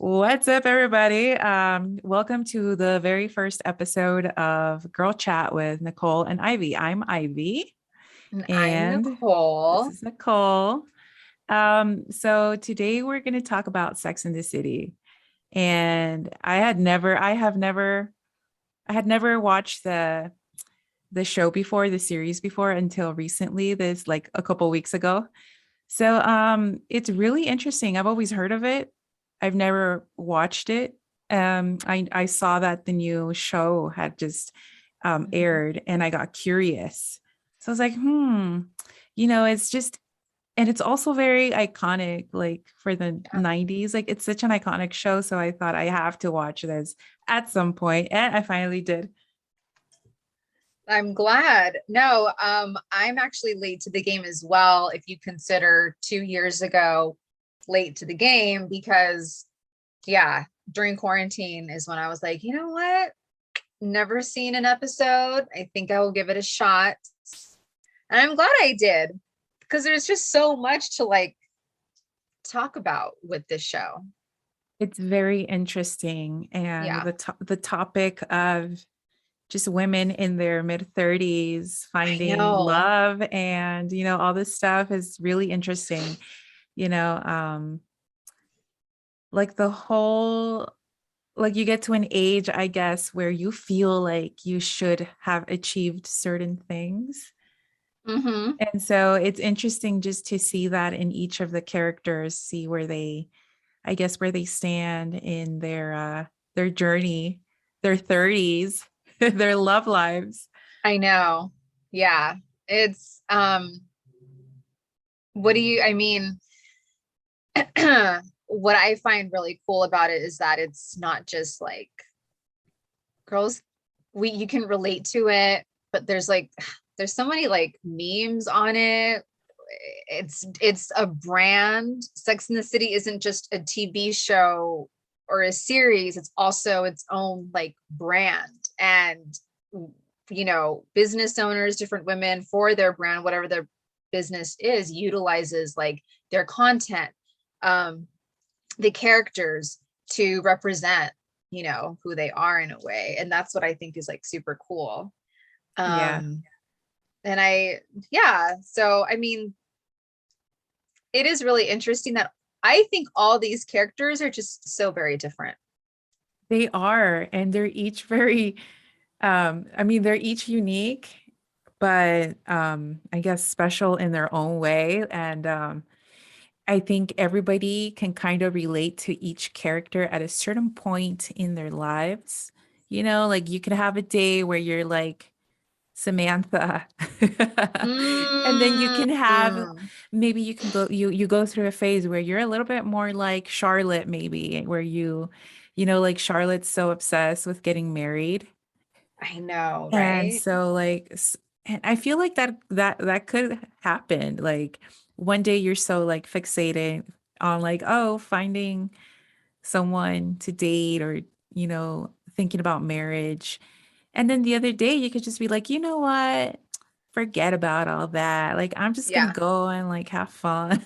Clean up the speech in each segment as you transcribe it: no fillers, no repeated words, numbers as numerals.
What's up, everybody? Welcome to the very first episode of Girl Chat with Nicole and Ivy. I'm Ivy, And I'm and this Nicole. is Nicole. So today we're going to talk about Sex in the City. And I had never watched the show before, the series before until recently, this like a couple weeks ago. So it's really interesting. I've always heard of it. I've never watched it. I saw that the new show had just Mhm. aired and I got curious. So I was like, it's just and it's also very iconic, like for the Yeah, 90s. Like it's such an iconic show. So I thought I have to watch this at some point, and I finally did. I'm glad. No, I'm actually late to the game as well. If you consider 2 years ago late to the game, because yeah, during quarantine is when I was like, you know what? Never seen an episode. I think I will give it a shot. And I'm glad I did because there's just so much to like talk about with this show. It's very interesting. And Yeah, the topic of just women in their mid 30s I finding know. love and all this stuff is really interesting. you know like the whole like you get to an age, I guess, where you feel like you should have achieved certain things. Hmm. And so it's interesting just to see that in each of the characters, see where they, I guess, where they stand in their journey, their 30s, their love lives. I know. Yeah. It's what do you I mean what I find really cool about it is that it's not just like girls we you can relate to it, but there's like there's so many like memes on it. It's a brand. Sex in the City isn't just a TV show or a series, it's also its own like brand. And business owners, different women for their brand, whatever their business is, utilizes like their content, um, the characters to represent, who they are in a way. And that's what I think is like super cool. Yeah, Um, and yeah, so I mean, it is really interesting that I think all these characters are just so very different. they are. And they're each very, I mean, they're each unique, but I guess special in their own way. And I think everybody can kind of relate to each character at a certain point in their lives. Like you could have a day where you're like Samantha. And then you Mm, can have maybe you can go you go through a phase where you're a little bit more like Charlotte, maybe, where like Charlotte's so obsessed with getting married. I know, And right? so and I feel like that could happen. Like one day you're so like fixated on like, oh, finding someone to date or, thinking about marriage. And then the other day you could just be like, you know what? Forget about all that. Like I'm just gonna Yeah. go and like have fun.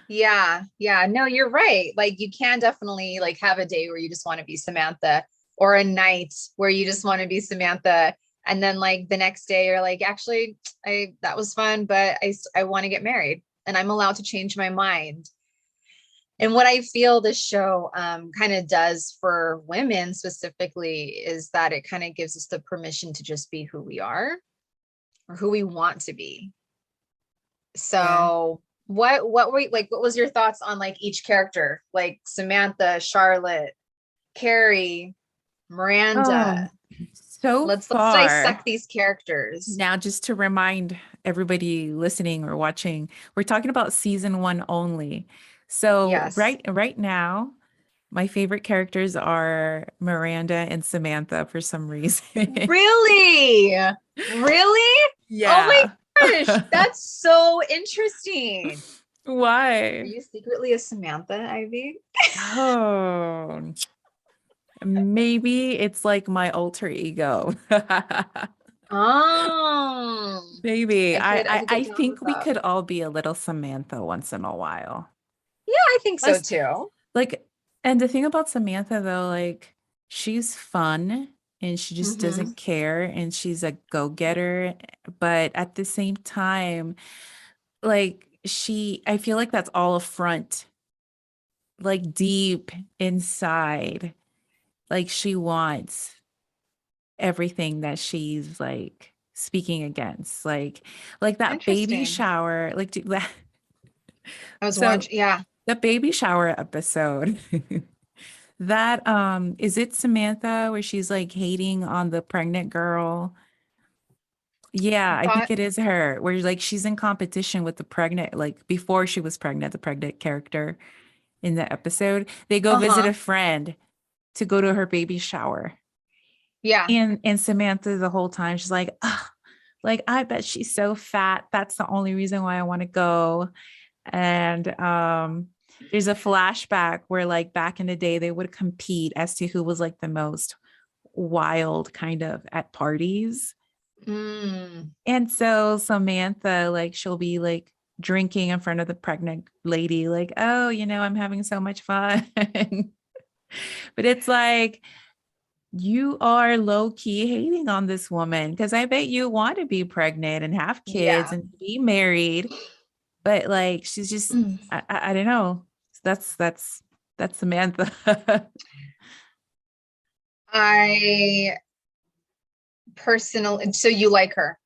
Yeah. Yeah. No, you're right. Like you can definitely like have a day where you just want to be Samantha, or a night where you just want to be Samantha. And then like the next day you're like, actually, I that was fun, but I want to get married and I'm allowed to change my mind. And what I feel this show kind of does for women specifically is that it kind of gives us the permission to just be who we are or who we want to be. Yeah. So what was your thoughts on like each character, like Samantha, Charlotte, Carrie, Oh, Miranda? so Let's far. dissect these characters. Now, just to remind everybody listening or watching, we're talking about season one only. So Yes. right now, my favorite characters are Miranda and Samantha for some reason. Really? Really? Oh my Yeah. gosh, that's so interesting. Are Why? you secretly a Samantha, Ivy? Oh, maybe it's like my alter ego. Oh, Maybe. I I could I get down think with we that. could all be a little Samantha once in a while. Yeah, I think so Plus, too. like And the thing about Samantha though, like she's fun and she just Mm-hmm. doesn't care and she's a go-getter, but at the same time, like I feel like that's all a front, like deep inside, like she wants everything that she's like speaking against, like that baby Interesting. shower, like that. I was So watching, yeah. the baby shower episode. That is it Samantha where she's like hating on the pregnant girl? Yeah, I think Thought, it is her where like she's in competition with the pregnant like before she was pregnant, the pregnant character in the episode. They go visit uh-huh. a friend to go to her baby shower. Yeah. And Samantha the whole time she's like, "Ugh, like I bet she's so fat. That's the only reason why I want to go." And there's a flashback where like back in the day they would compete as to who was like the most wild kind of at parties. Mm, And so Samantha, like, she'll be like drinking in front of the pregnant lady, like, oh, I'm having so much fun. But it's like, you are low key hating on this woman because I bet you want to be pregnant and have kids yeah. and be married. But like, she's just, I don't know. That's Samantha. I personally, so you like her.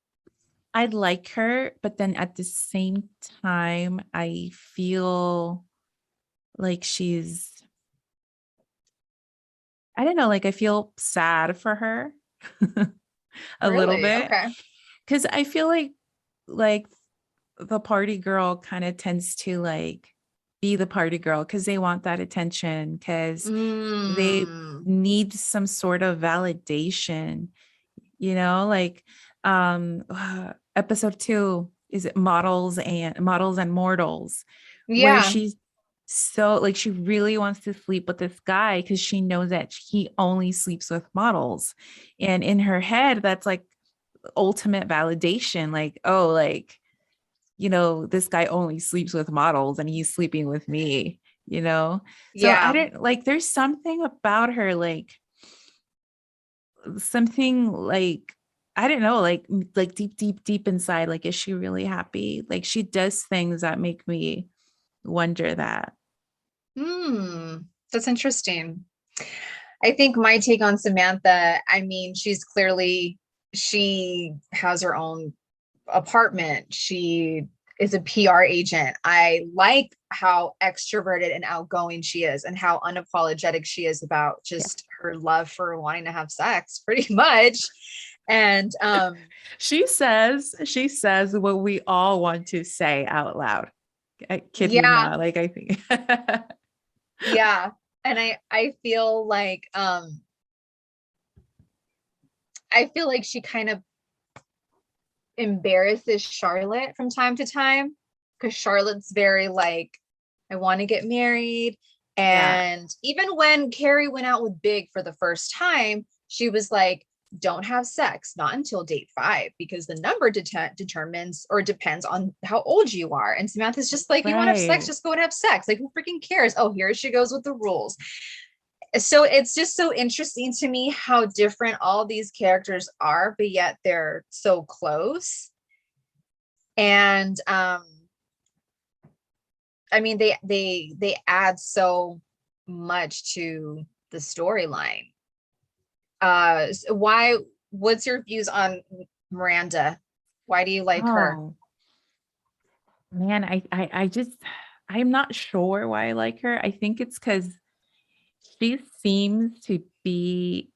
I like her, but then at the same time, I feel like I don't know, like I feel sad for her a little Really? bit Okay. because I feel like the party girl kind of tends to like be the party girl because they want that attention because they Mm, need some sort of validation, like episode 2 is it models and mortals where yeah. she's so like she really wants to sleep with this guy because she knows that he only sleeps with models, and in her head that's like ultimate validation, like, oh, like, this guy only sleeps with models and he's sleeping with me. So I Yeah. don't like there's something about her, like something like I don't know, like deep, deep, deep inside, like, is she really happy? Like she does things that make me wonder that. Hmm. That's interesting. I think my take on Samantha, I mean, she has her own apartment. She is a PR agent. I like how extroverted and outgoing she is and how unapologetic she is about Yeah. just her love for wanting to have sex, pretty much. And She says what we all want to say out loud. I kid you yeah, not. Like I think yeah. And I feel like she kind of embarrasses Charlotte from time to time because Charlotte's very like, I want to get married. yeah, And even when Carrie went out with Big for the first time, she was like, don't have sex, not until date 5, because the number determines or depends on how old you are. And Samantha's just like, you want to have sex, right. just go and have sex. Like, who freaking cares? Oh, here she goes with the rules. So it's just so interesting to me how different all these characters are, but yet they're so close. And I mean they add so much to the storyline. Why, what's your views on Miranda? Why do you like her? Oh man, I just I'm not sure why I like her. I think it's because she seems to be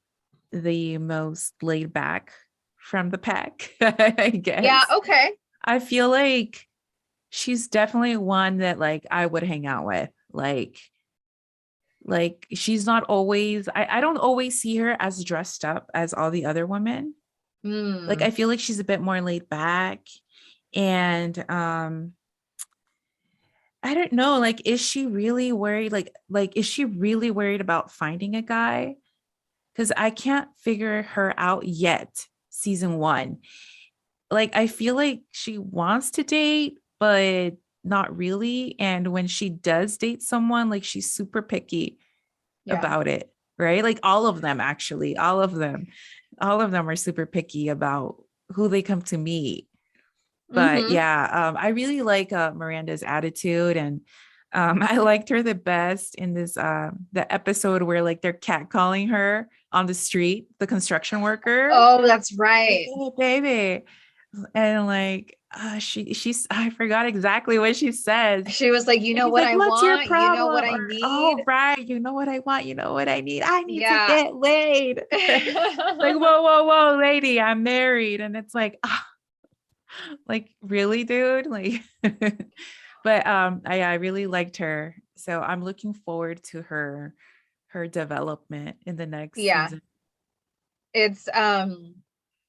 the most laid back from the pack, I Yeah, guess. okay. I feel like she's definitely one that like I would hang out with. Like she's not always I don't always see her as dressed up as all the other women. Like I Hmm. feel like she's a bit more laid back. And I don't know, like is she really worried? Like is she really worried about finding a guy? Because I can't figure her out yet, season 1. Like I feel like she wants to date, but not really. And when she does date someone, like she's super picky. Yeah. about it, right? Like all of them, actually, all of them are super picky about who they come to meet. But Mm-hmm. yeah, I really like Miranda's attitude, and I liked her the best in this the episode where like they're catcalling her on the street, the construction worker, Oh, that's like, right. "Hey, baby," and like she's I forgot exactly what she says. She was like, you And know she's what like, I "What's your want? You know what problem?" I Or, need? "Oh, right, you know what I want, you know what I need. I need to Yeah. get laid." Like, whoa, whoa, whoa, lady, I'm married. And it's like, ah, like, really, dude? Like, but I really liked her. So I'm looking forward to her development in the next Yeah. season. It's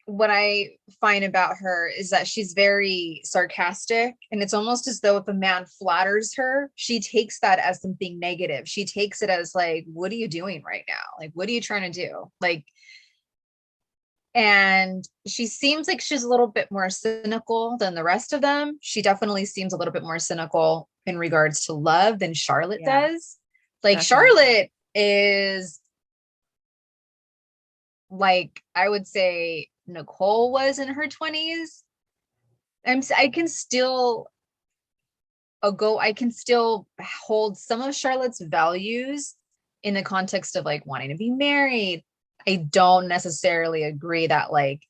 what I find about her is that she's very sarcastic, and it's almost as though if a man flatters her, she takes that as something negative. She takes it as like, what are you doing right now? Like, what are you trying to do? Like, and she seems like she's a little bit more cynical than the rest of them. She definitely seems a little bit more cynical in regards to love than Charlotte Yeah, does. Like definitely. Charlotte is like I would say Nicole was in her 20s. I can still I can still hold some of Charlotte's values in the context of like wanting to be married. I don't necessarily agree that like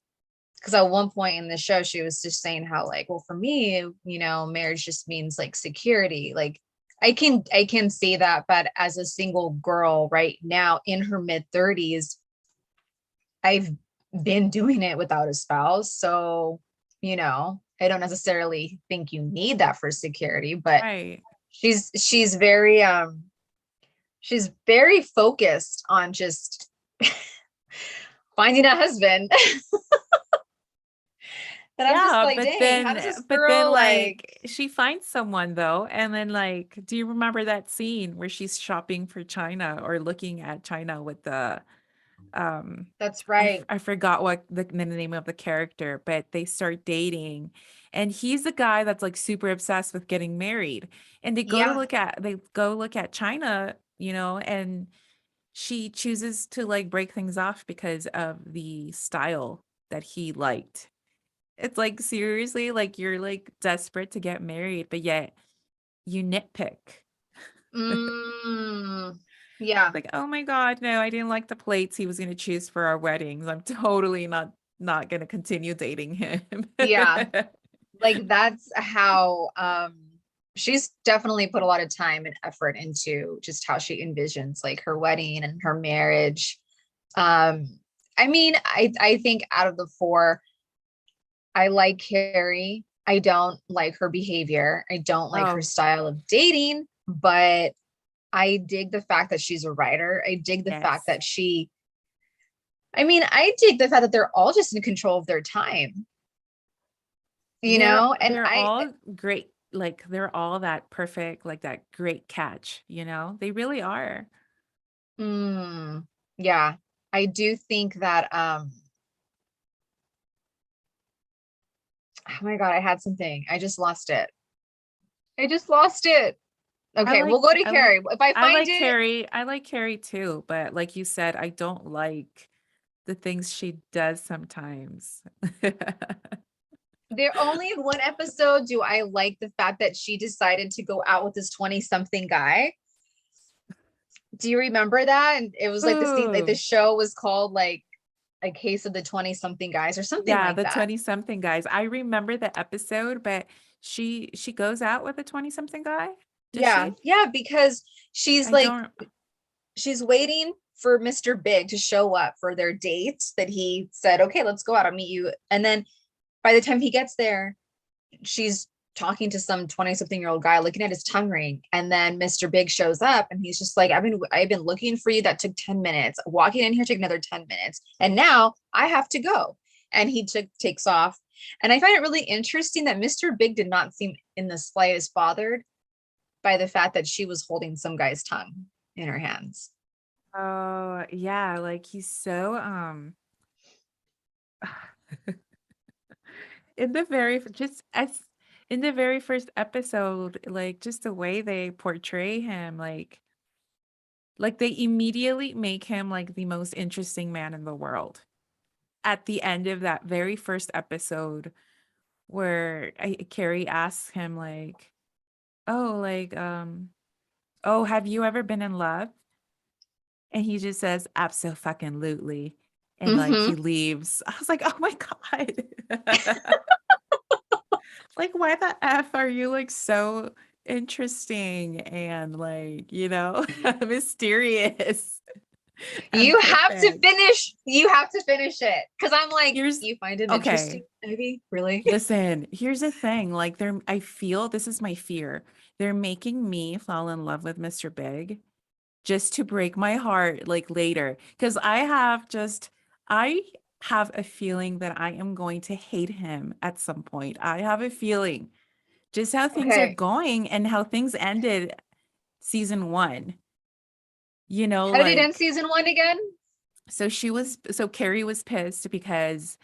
because at one point in the show she was just saying how like, well, for me, you know, marriage just means like security. Like I can see that, but as a single girl right now in her mid 30s, I've been doing it without a spouse. So, you know, I don't necessarily think you need that for security, but Right. she's very she's very focused on just finding a husband. And I'm just Yeah, like, dang, how does this but then girl like like she finds someone though, and then like, do you remember that scene where she's shopping for China or looking at China with the um that's right. I forgot what the name of the character, but they start dating, and he's the guy that's like super obsessed with getting married, and Yeah. they go look at China, you know, and she chooses to like break things off because of the style that he liked. It's like, seriously, like you're like desperate to get married, but yet you nitpick. Mm, yeah. Like, oh my God, no, I didn't like the plates he was gonna choose for our weddings. I'm totally not gonna continue dating him. Yeah. Like that's how she's definitely put a lot of time and effort into just how she envisions like her wedding and her marriage. I mean, I think out of the four, I like Carrie. I don't like her behavior. I don't like her Oh, style of dating, but I dig the fact that she's a writer. I dig the fact yes. that I mean, I dig the fact that they're all just in control of their time, you know? And They're all great, like they're all that perfect, like that great catch, you know? They really are. yeah, I do think that, oh my God, I had something. I just lost it. I just lost it. I Okay, like we'll go to I like Carrie. If I find it, I like Carrie too, but like you said, I don't like the things she does sometimes. there only in one episode do I like the fact that she decided to go out with this 20 something guy. Do you remember that? And it was like the Ooh. show was called like a case of the 20 something guys or something Yeah, like the that. 20 something guys. I remember the episode, but she goes out with a 20 something guy? Does Yeah. she? Yeah. Because she's I like, don't. she's waiting for Mr. Big to show up for their date that he said, okay, let's go out. I'll meet you. And then by the time he gets there, she's talking to some 20 something year old guy looking at his tongue ring. And then Mr. Big shows up and he's just like, I've been looking for you. That took 10 minutes. Walking in here took another 10 minutes. And now I have to go. And he takes off. And I find it really interesting that Mr. Big did not seem in the slightest bothered by the fact that she was holding some guy's tongue in her hands. Oh, yeah, like he's so in the just as in the very first episode, like just the way they portray him, like Like they immediately make him like the most interesting man in the world. At the end of that very first episode where Carrie asks him like, "Oh, like oh, have you ever been in love?" And he just says, "Abso-fucking-lutely." And like Hmm. he leaves. I was like, "Oh my God." Like, why the F are you like so interesting and like, mysterious and perfect? You have to finish it. Cause I'm like, Here's you find him interesting, okay. Ivy? Really? Listen, here's the thing. Like I feel this is my fear. They're making me fall in love with Mr. Big just to break my heart like later. Because I have a feeling that I am going to hate him at some point. I have a feeling just how things are Okay. going and how things ended season one. How did it end Like season one again? so Carrie was pissed because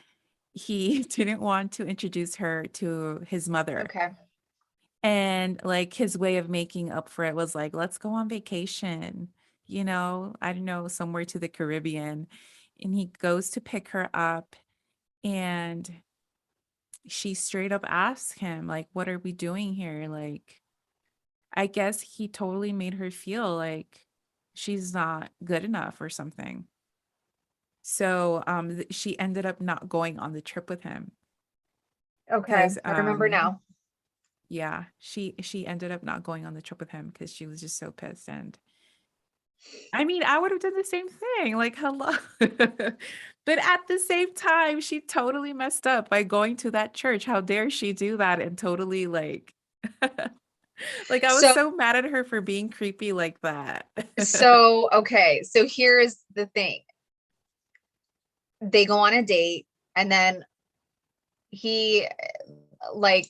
he didn't want to introduce her to his mother. Okay. And like his way of making up for it was like, let's go on vacation, I don't know, somewhere to the Caribbean. And he goes to pick her up and she straight up asks him, like, what are we doing here? Like, I guess he totally made her feel like she's not good enough or something. So she ended up not going on the trip with him Okay. because I remember now. yeah, she ended up not going on the trip with him because she was just so pissed. And I mean, I would have done the same thing. Like, hello. But at the same time, she totally messed up by going to that church. How dare she do that and totally like I was So, so mad at her for being creepy like that. okay. So here's the thing. They go on a date and then he like,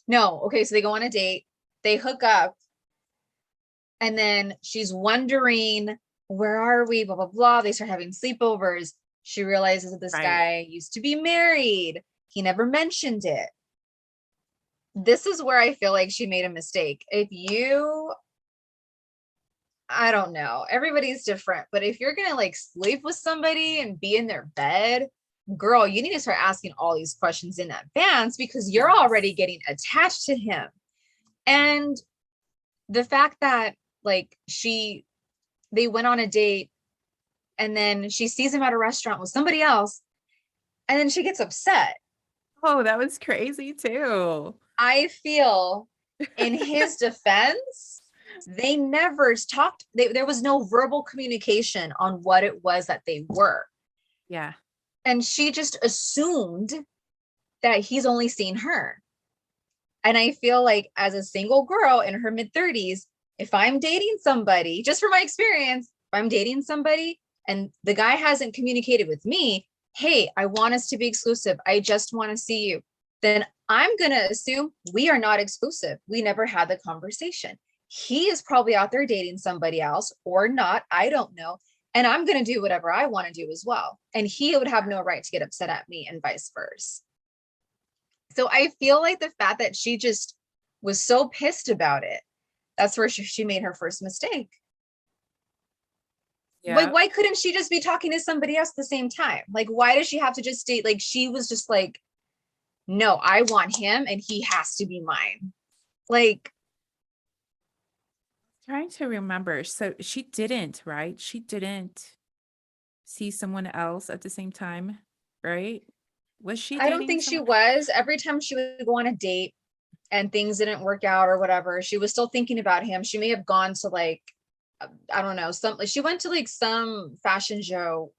no, okay. So they go on a date, they hook up, and then she's wondering, where are we? Blah, blah, blah. They start having sleepovers. She realizes that this Right. guy used to be married. He never mentioned it. This is where I feel like she made a mistake. I don't know, everybody's different, but if you're gonna like sleep with somebody and be in their bed, girl, you need to start asking all these questions in advance because you're already Yes. getting attached to him. And the fact that like they went on a date and then she sees him at a restaurant with somebody else and then she gets upset. Oh, that was crazy too. I feel in his defense, they never talked, there was no verbal communication on what it was that they were. Yeah. And she just assumed that he's only seen her. And I feel like as a single girl in her mid 30s, if I'm dating somebody, just from my experience, if I'm dating somebody and the guy hasn't communicated with me, hey, I want us to be exclusive. I just want to see you. Then I'm going to assume we are not exclusive. We never had the conversation. He is probably out there dating somebody else or not. I don't know. And I'm going to do whatever I want to do as well. And he would have no right to get upset at me and vice versa. So I feel like the fact that she just was so pissed about it, that's where she made her first mistake. Like, Yeah. why couldn't she just be talking to somebody else at the same time? Like, why does she have to just date? Like, she was just like, no, I want him and he has to be mine. Like, Trying to remember. So she didn't, right? She didn't see someone else at the same time, right? Was she I don't dating think she someone? was. Every time she would go on a date and things didn't work out or whatever, she was still thinking about him. She may have gone to like, I don't know, she went to like some fashion show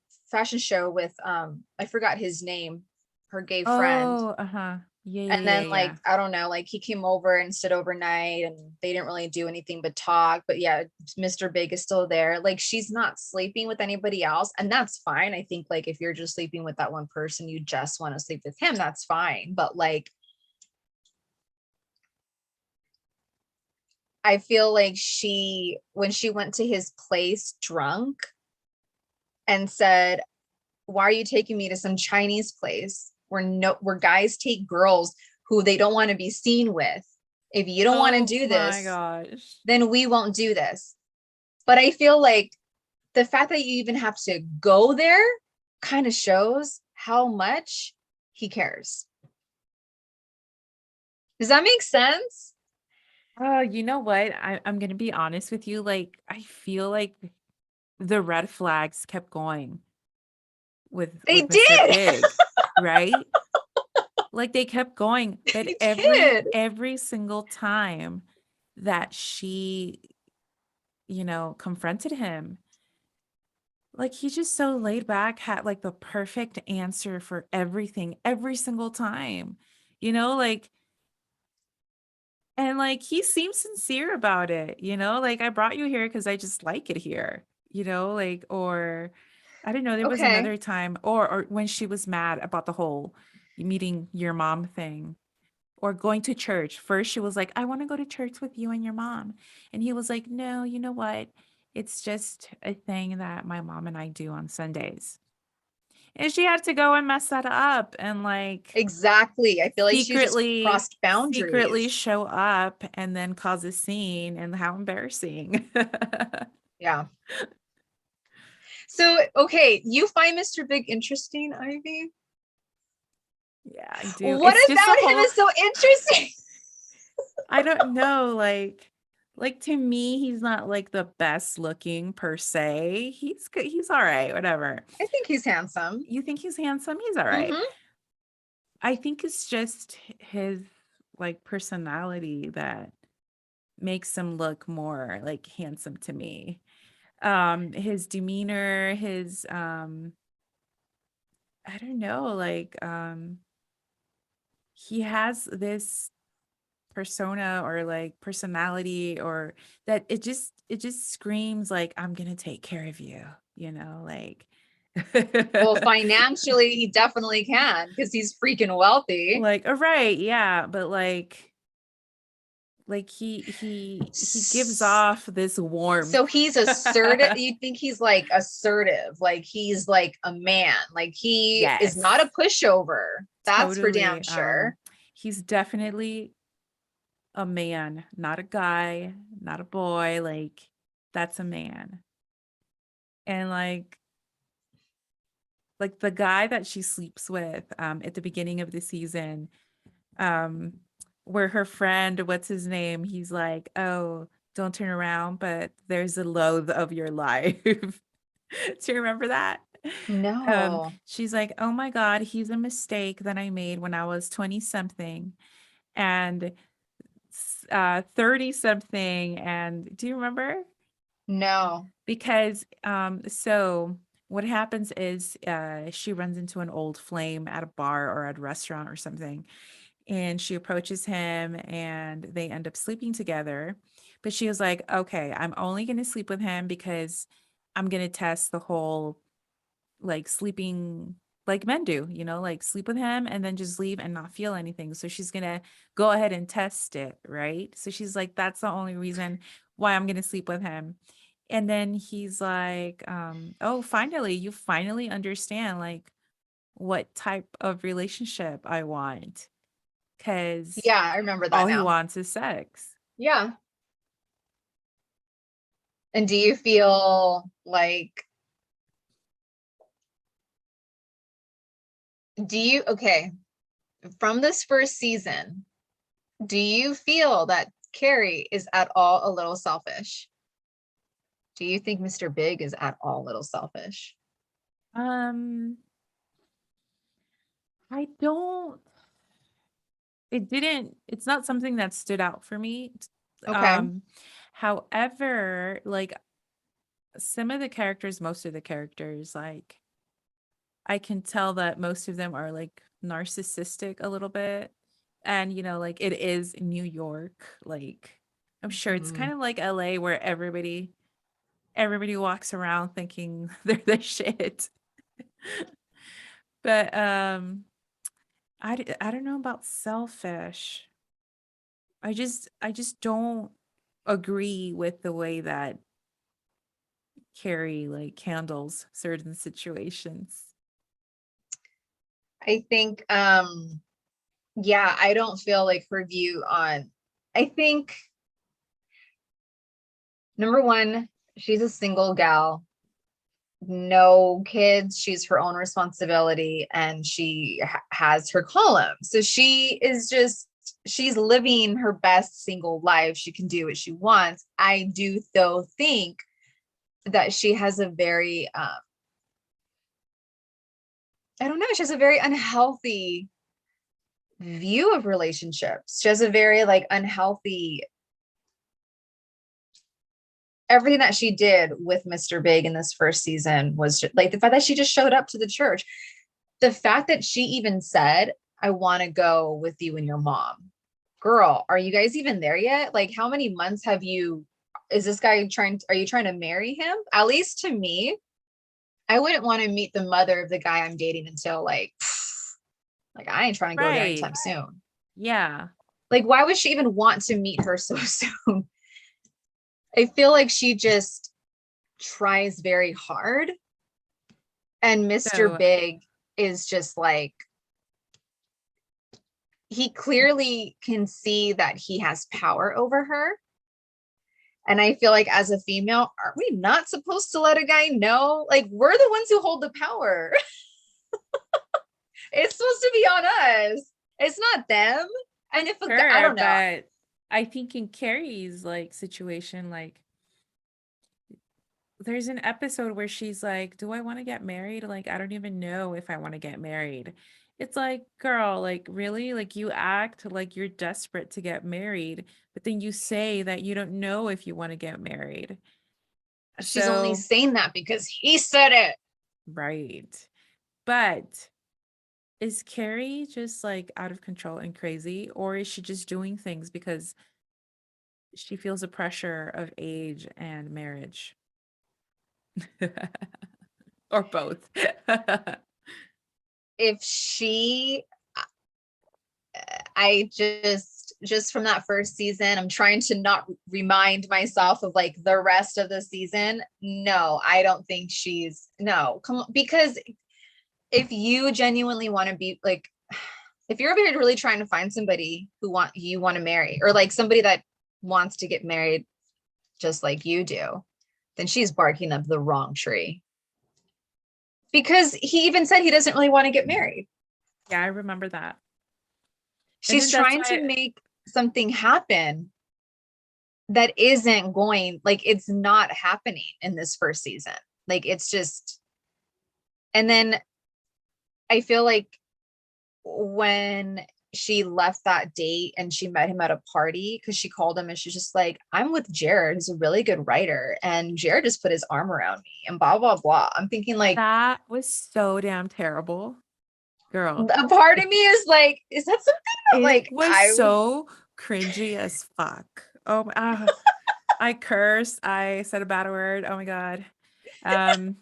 with I forgot his name, her gay friend. Oh, uh-huh. Yeah, yeah, And yeah, then yeah. like I don't know, like he came over and stayed overnight and they didn't really do anything but talk. But yeah, Mr. Big is still there. Like she's not sleeping with anybody else, and that's fine. I think like if you're just sleeping with that one person, you just want to sleep with him, that's fine. But like I feel like when she went to his place drunk and said, why are you taking me to some Chinese place where guys take girls who they don't want to be seen with? If you don't want to Oh do my this, gosh. then we won't do this. But I feel like the fact that you even have to go there kind of shows how much he cares. Does that make sense? You know what? I'm gonna be honest with you. Like, I feel like the red flags kept going They with Mr. did. Big, right? Like they kept going, but They did. every single time that she, confronted him, like he's just so laid back, had like the perfect answer for everything every single time. Like, and like he seems sincere about it, like I brought you here because I just like it here, like, or I don't know, there was Okay. another time, or when she was mad about the whole meeting your mom thing. Or going to church. First, she was like, I want to go to church with you and your mom. And he was like, no, you know what? It's just a thing that my mom and I do on Sundays. And she had to go and mess that up and like Exactly. I feel like she just crossed secretly boundaries. show up and then cause a scene. And how embarrassing. Yeah. So, okay, you find Mr. Big interesting, Ivy? Yeah, I do. What It's just a about him whole, is so interesting? I don't know, like to me, he's not like the best looking per se. He's good. He's all right, whatever. I think he's handsome. You think he's handsome? He's all right. Hmm. I think it's just his like personality that makes him look more like handsome to me. His demeanor, his I don't know, like he has this persona or like personality or that it just screams like I'm going to take care of you, like Well, financially, he definitely can because he's freaking wealthy. like all right, yeah, but like he gives off this warmth. So he's assertive. You think he's like assertive, like he's like a man, like he is not Yes, a pushover. That's for damn totally. sure. He's definitely a man, not a guy, not a boy. Like that's a man. And like the guy that she sleeps with at the beginning of the season, um where her friend, what's his name, he's like, oh, don't turn around, but there's a loathe of your life. Do you remember that? No, She's like, oh my god, he's a mistake that I made when I was 20 something and 30 something. And do you remember? no, Because so what happens is she runs into an old flame at a bar or at a restaurant or something, and she approaches him and they end up sleeping together. But she was like, okay, I'm only going to sleep with him because I'm going to test the whole like sleeping like men do, like sleep with him and then just leave and not feel anything. So she's going to go ahead and test it, right? So she's like, that's the only reason why I'm going to sleep with him. And then he's like, oh, finally, you finally understand like what type of relationship I want. Cause yeah, I remember all that he now. wants is sex. Yeah. And do you feel like, okay, from this first season, do you feel that Carrie is at all a little selfish? Do you think Mr. Big is at all a little selfish? Um, I don't, it's not something that stood out for me. Okay. Um, however, like most of the characters, like I can tell that most of them are like narcissistic a little bit. And, like it is New York. Like I'm sure it's kind Mhm. of like LA where everybody walks around thinking they're the shit. But I don't know about selfish. I just don't agree with the way that Carrie like handles certain situations. I think, yeah, I don't feel like her view on, I think number one, she's a single gal, no kids. She's her own responsibility, and she has her column. So she's living her best single life. She can do what she wants. I do though think that she has a very I don't know, she has a very unhealthy view of relationships. She has a very like unhealthy everything that she did with Mr. Big in this first season was just, like the fact that she just showed up to the church. The fact that she even said, I want to go with you and your mom. Girl, are you guys even there yet? Like, how many months have you? Is this guy are you trying to marry him? At least to me, I wouldn't want to meet the mother of the guy I'm dating until like I ain't trying to go there Right. anytime soon. Yeah. Like, why would she even want to meet her so soon? I feel like she just tries very hard. And Mr. So Big is just like, he clearly can see that he has power over her. And I feel like as a female, aren't we not supposed to let a guy know? Like, we're the ones who hold the power. It's supposed to be on us. It's not them. And if a guy, I sure, don't know. but I think in Carrie's like situation, like there's an episode where she's like, "Do I want to get married? Like, I don't even know if I want to get married." It's like, girl, like, really? Like, you act like you're desperate to get married, but then you say that you don't know if you want to get married. She's only So, saying that because he said it. right. But is Carrie just like out of control and crazy, or is she just doing things because she feels the pressure of age and marriage? Or both? If she, I just from that first season, I'm trying to not remind myself of like the rest of the season. No, I don't think she's no, come on, because if you genuinely want to be like, if you're over here really trying to find somebody who want to marry, or like somebody that wants to get married just like you do, then she's barking up the wrong tree. Because he even said he doesn't really want to get married. Yeah, I remember that. And She's then that's trying to why, make something happen that isn't going, like it's not happening in this first season. Like it's just, and then I feel like when she left that date and she met him at a party, because she called him and she's just like, I'm with Jared, who's a really good writer, and Jared just put his arm around me and blah blah blah. I'm thinking like, that was so damn terrible, girl. a part of me is like, is that something that It like was I would? so cringy as fuck. Oh, I cursed. I said a bad word. Oh my God. Um,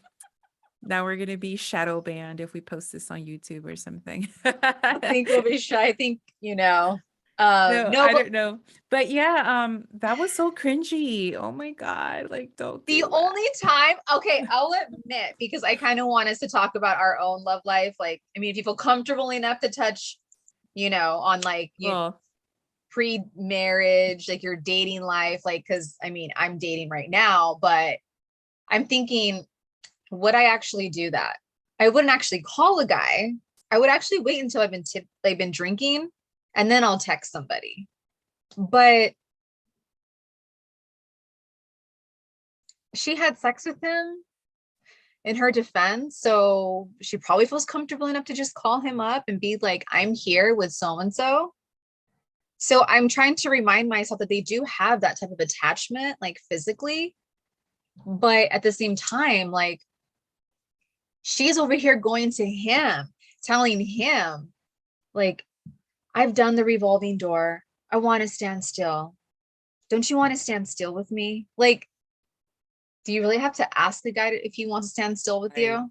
Now we're gonna be shadow banned if we post this on YouTube or something. I think we'll be shy. I think, No, no, I but don't know. But yeah, that was so cringy. Oh my God. Like, don't the do only time, okay, I'll admit, because I kind of want us to talk about our own love life. Like, I mean, if you feel comfortable enough to touch, on like you Well, pre-marriage, like your dating life, like, because I mean, I'm dating right now, but I'm thinking, would I actually do that? I wouldn't actually call a guy. I would actually wait until I've been drinking, and then I'll text somebody. But she had sex with him in her defense. So she probably feels comfortable enough to just call him up and be like, I'm here with so and so. So I'm trying to remind myself that they do have that type of attachment, like physically. But at the same time, like she's over here going to him, telling him, like, I've done the revolving door. I want to stand still. Don't you want to stand still with me? Like, do you really have to ask the guy if he wants to stand still with right. you?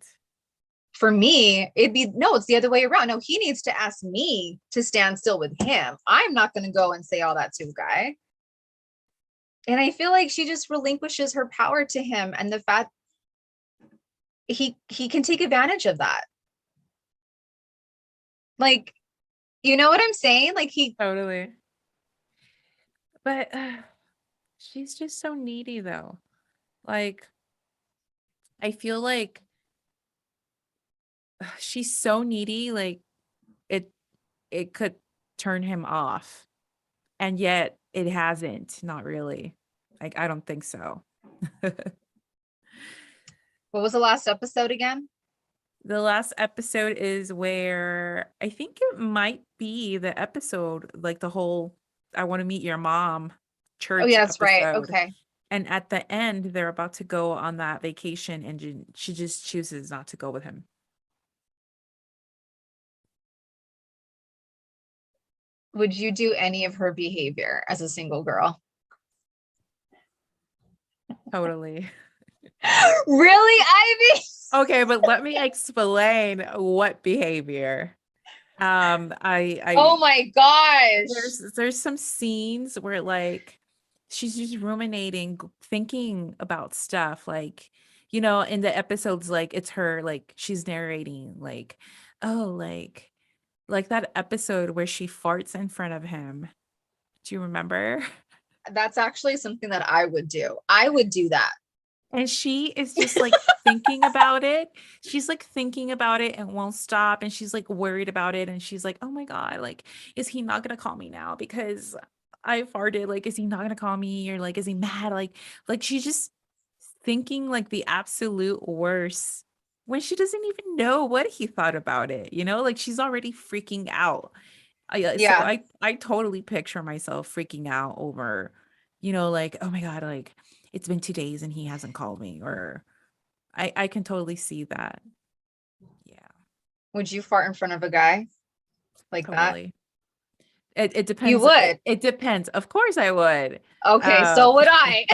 For me, it'd be no, it's the other way around. No, he needs to ask me to stand still with him. I'm not going to go and say all that to a guy. And I feel like she just relinquishes her power to him, and the fact he can take advantage of that. Like, you know what I'm saying? Like he Totally. But she's just so needy though. Like, I feel like she's so needy, like it it could turn him off. And yet it hasn't, not really. Like, I don't think so. What was the last episode again? The last episode is where I think it might be the episode, like the whole I want to meet your mom Oh church yeah, that's right. episode. Okay. And at the end, they're about to go on that vacation, and she just chooses not to go with him. Would you do any of her behavior as a single girl? Totally. Really, Ivy? Okay, but let me explain what behavior. Oh I my gosh. there's some scenes where like she's just ruminating, thinking about stuff like, in the episodes, like it's her, like she's narrating like, oh, like that episode where she farts in front of him. Do you remember? That's actually something that I would do. I would do that. And she is just like thinking about it. She's like thinking about it and won't stop. And she's like worried about it. And she's like, oh my God, like, is he not gonna call me now? Because I farted. Like, is he not gonna call me? Or like, is he mad? Like she's just thinking like the absolute worst when she doesn't even know what he thought about it, like she's already freaking out. So Yeah. I totally picture myself freaking out over, like, oh my God, like it's been 2 days and he hasn't called me, or I can totally see that. Yeah, Would you fart in front of a guy like that? totally. It You depends. It, would. it depends. Of course I would. Okay, Um, so would I.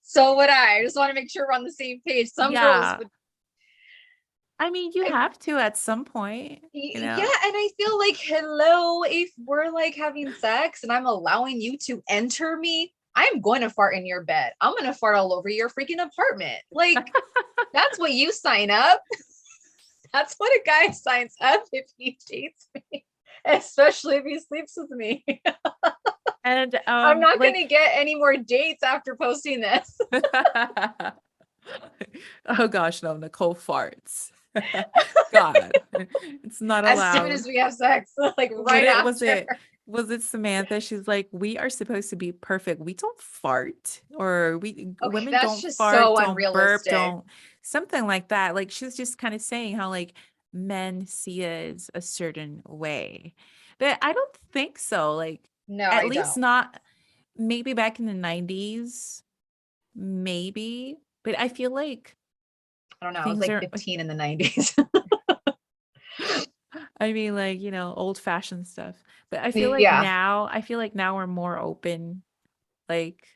So would I. I just want to make sure we're on the same page. Some girls yeah. would. I mean, you I, have to at some point, yeah, and I feel like, hello, if we're like having sex and I'm allowing you to enter me, I'm going to fart in your bed. I'm going to fart all over your freaking apartment. Like, that's what you sign up. That's what a guy signs up if he dates me, especially if he sleeps with me. And I'm not going to like get any more dates after posting this. oh gosh, no, Nicole farts. God, it's not As soon allowed. as we have sex, like What right it was after. it Samantha? She's like, we are supposed to be perfect. We don't fart, or we Okay, women that's don't just fart, so don't burp, unrealistic. don't something like that. Like she's just kind of saying how like men see us a certain way. But I don't think so. Like No, at I least don't. not maybe back in the 90s, maybe. But I feel like I don't know. I was things like are 15 in the 90s. I mean, like, old fashioned stuff. But Yeah. I feel like now we're more open, like,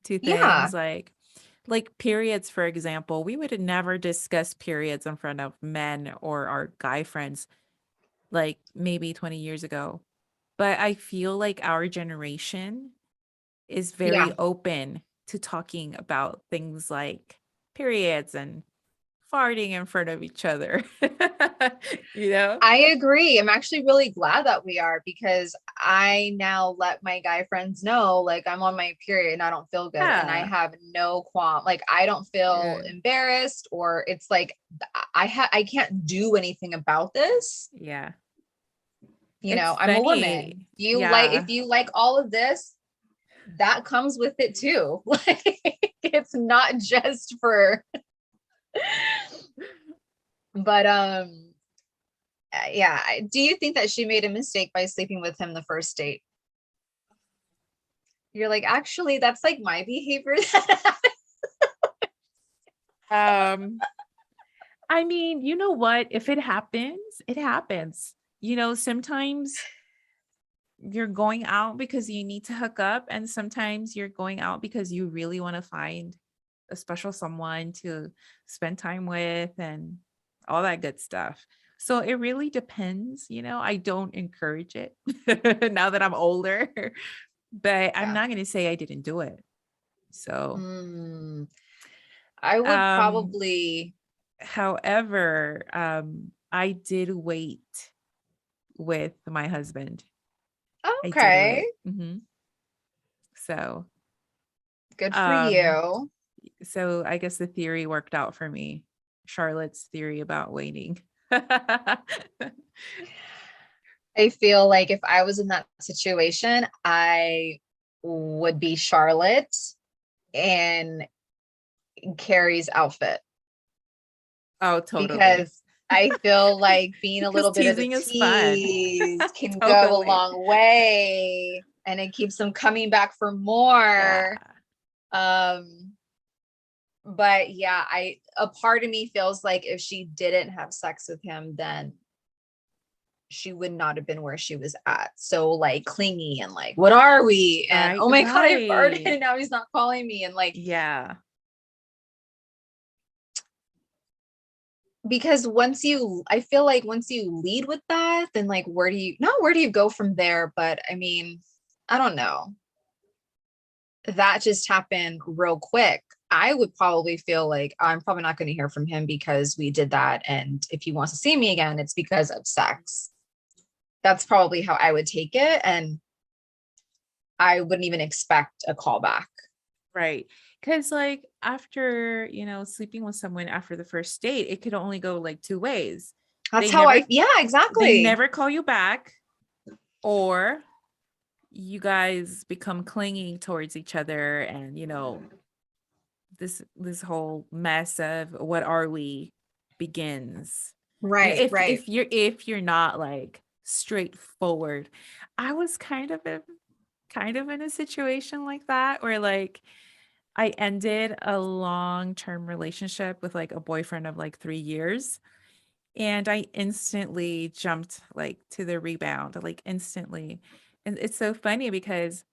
to Yeah. things like periods, for example. We would never discuss periods in front of men or our guy friends, like maybe 20 years ago. But I feel like our generation is very Yeah. open to talking about things like periods and farting in front of each other. You know? I agree. I'm actually really glad that we are because I now let my guy friends know like I'm on my period and I don't feel good and I Yeah. have no qualm. Like I don't feel Yeah. embarrassed or it's like I can't do anything about this. Yeah. You know, It's I'm a funny. woman. You like if Yeah. you like all of this, that comes with it too. Like it's not just for but yeah, do you think that she made a mistake by sleeping with him the first date? You're like, actually, that's like my behavior. Um, I mean, you know what? If it happens, it happens. Sometimes you're going out because you need to hook up, and sometimes you're going out because you really want to find a special someone to spend time with and all that good stuff. So it really depends. I don't encourage it now that I'm older, but I'm Yeah. not going to say I didn't do it. So, Mm, I would um, probably, however, I did wait with my husband. I did okay. wait. So, Good for Um, you. so I guess the theory worked out for me. Charlotte's theory about waiting. I feel like if I was in that situation, I would be Charlotte and Carrie's outfit Oh, totally. because I feel like being a Because little bit of a teasing is fun. tease can go a Totally. long way and it keeps them coming back for Yeah. more. Um, but yeah, a part of me feels like if she didn't have sex with him, then she would not have been where she was at. So like clingy and like, what are we? And Right, oh my God, I farted right. and now he's not calling me. And like, Yeah. because I feel like once you lead with that, then like, where do you go from there? But I mean, I don't know. That just happened real quick. I would probably feel like I'm probably not going to hear from him because we did that. And if he wants to see me again, it's because of sex. That's probably how I would take it. And I wouldn't even expect a call back. Right. Because, like, after, sleeping with someone after the first date, it could only go like two ways. That's They how never yeah, they exactly. never call you back, or you guys become clingy towards each other, and this whole mess of what are we begins. Right, right. If you're not like straightforward. I was kind of in a situation like that where like I ended a long-term relationship with like a boyfriend of like 3 years. And I instantly jumped like to the rebound, like instantly. And it's so funny because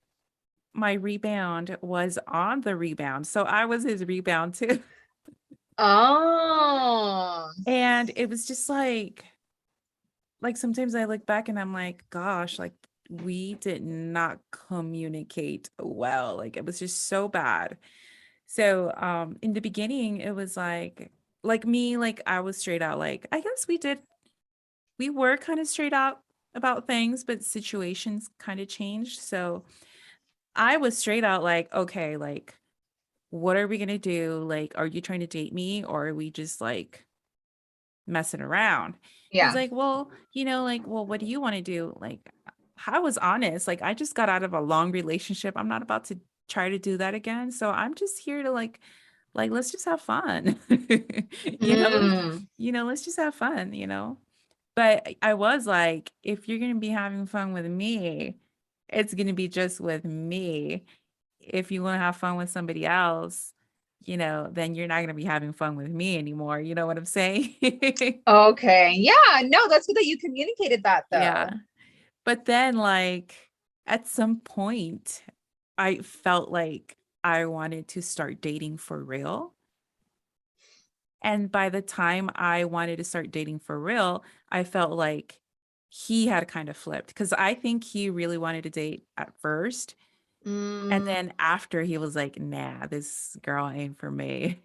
my rebound was on the rebound. So I was his rebound too. Oh. And it was just like sometimes I look back and I'm like, gosh, like we did not communicate well. Like it was just so bad. So in the beginning it was like me, like I was straight out, like I guess we were kind of straight out about things, but situations kind of changed. So I was straight out like, okay, like what are we gonna do? Like, are you trying to date me or are we just like messing around? He's Yeah. like, well, like, well, what do you want to do? Like, I was honest. Like, I just got out of a long relationship. I'm not about to try to do that again. So I'm just here to like let's just have fun. you know, Mm. let's just have fun. But I was like, if you're gonna be having fun with me, it's gonna be just with me. If you want to have fun with somebody else, then you're not gonna be having fun with me anymore. You know what I'm saying? Okay. Yeah, no, that's good that you communicated that Yeah. though. But then, like, at some point, I felt like I wanted to start dating for real. And by the time I wanted to start dating for real, I felt like he had kind of flipped because I think he really wanted to date at first. And Mm, then after he was like, nah, this girl ain't for me.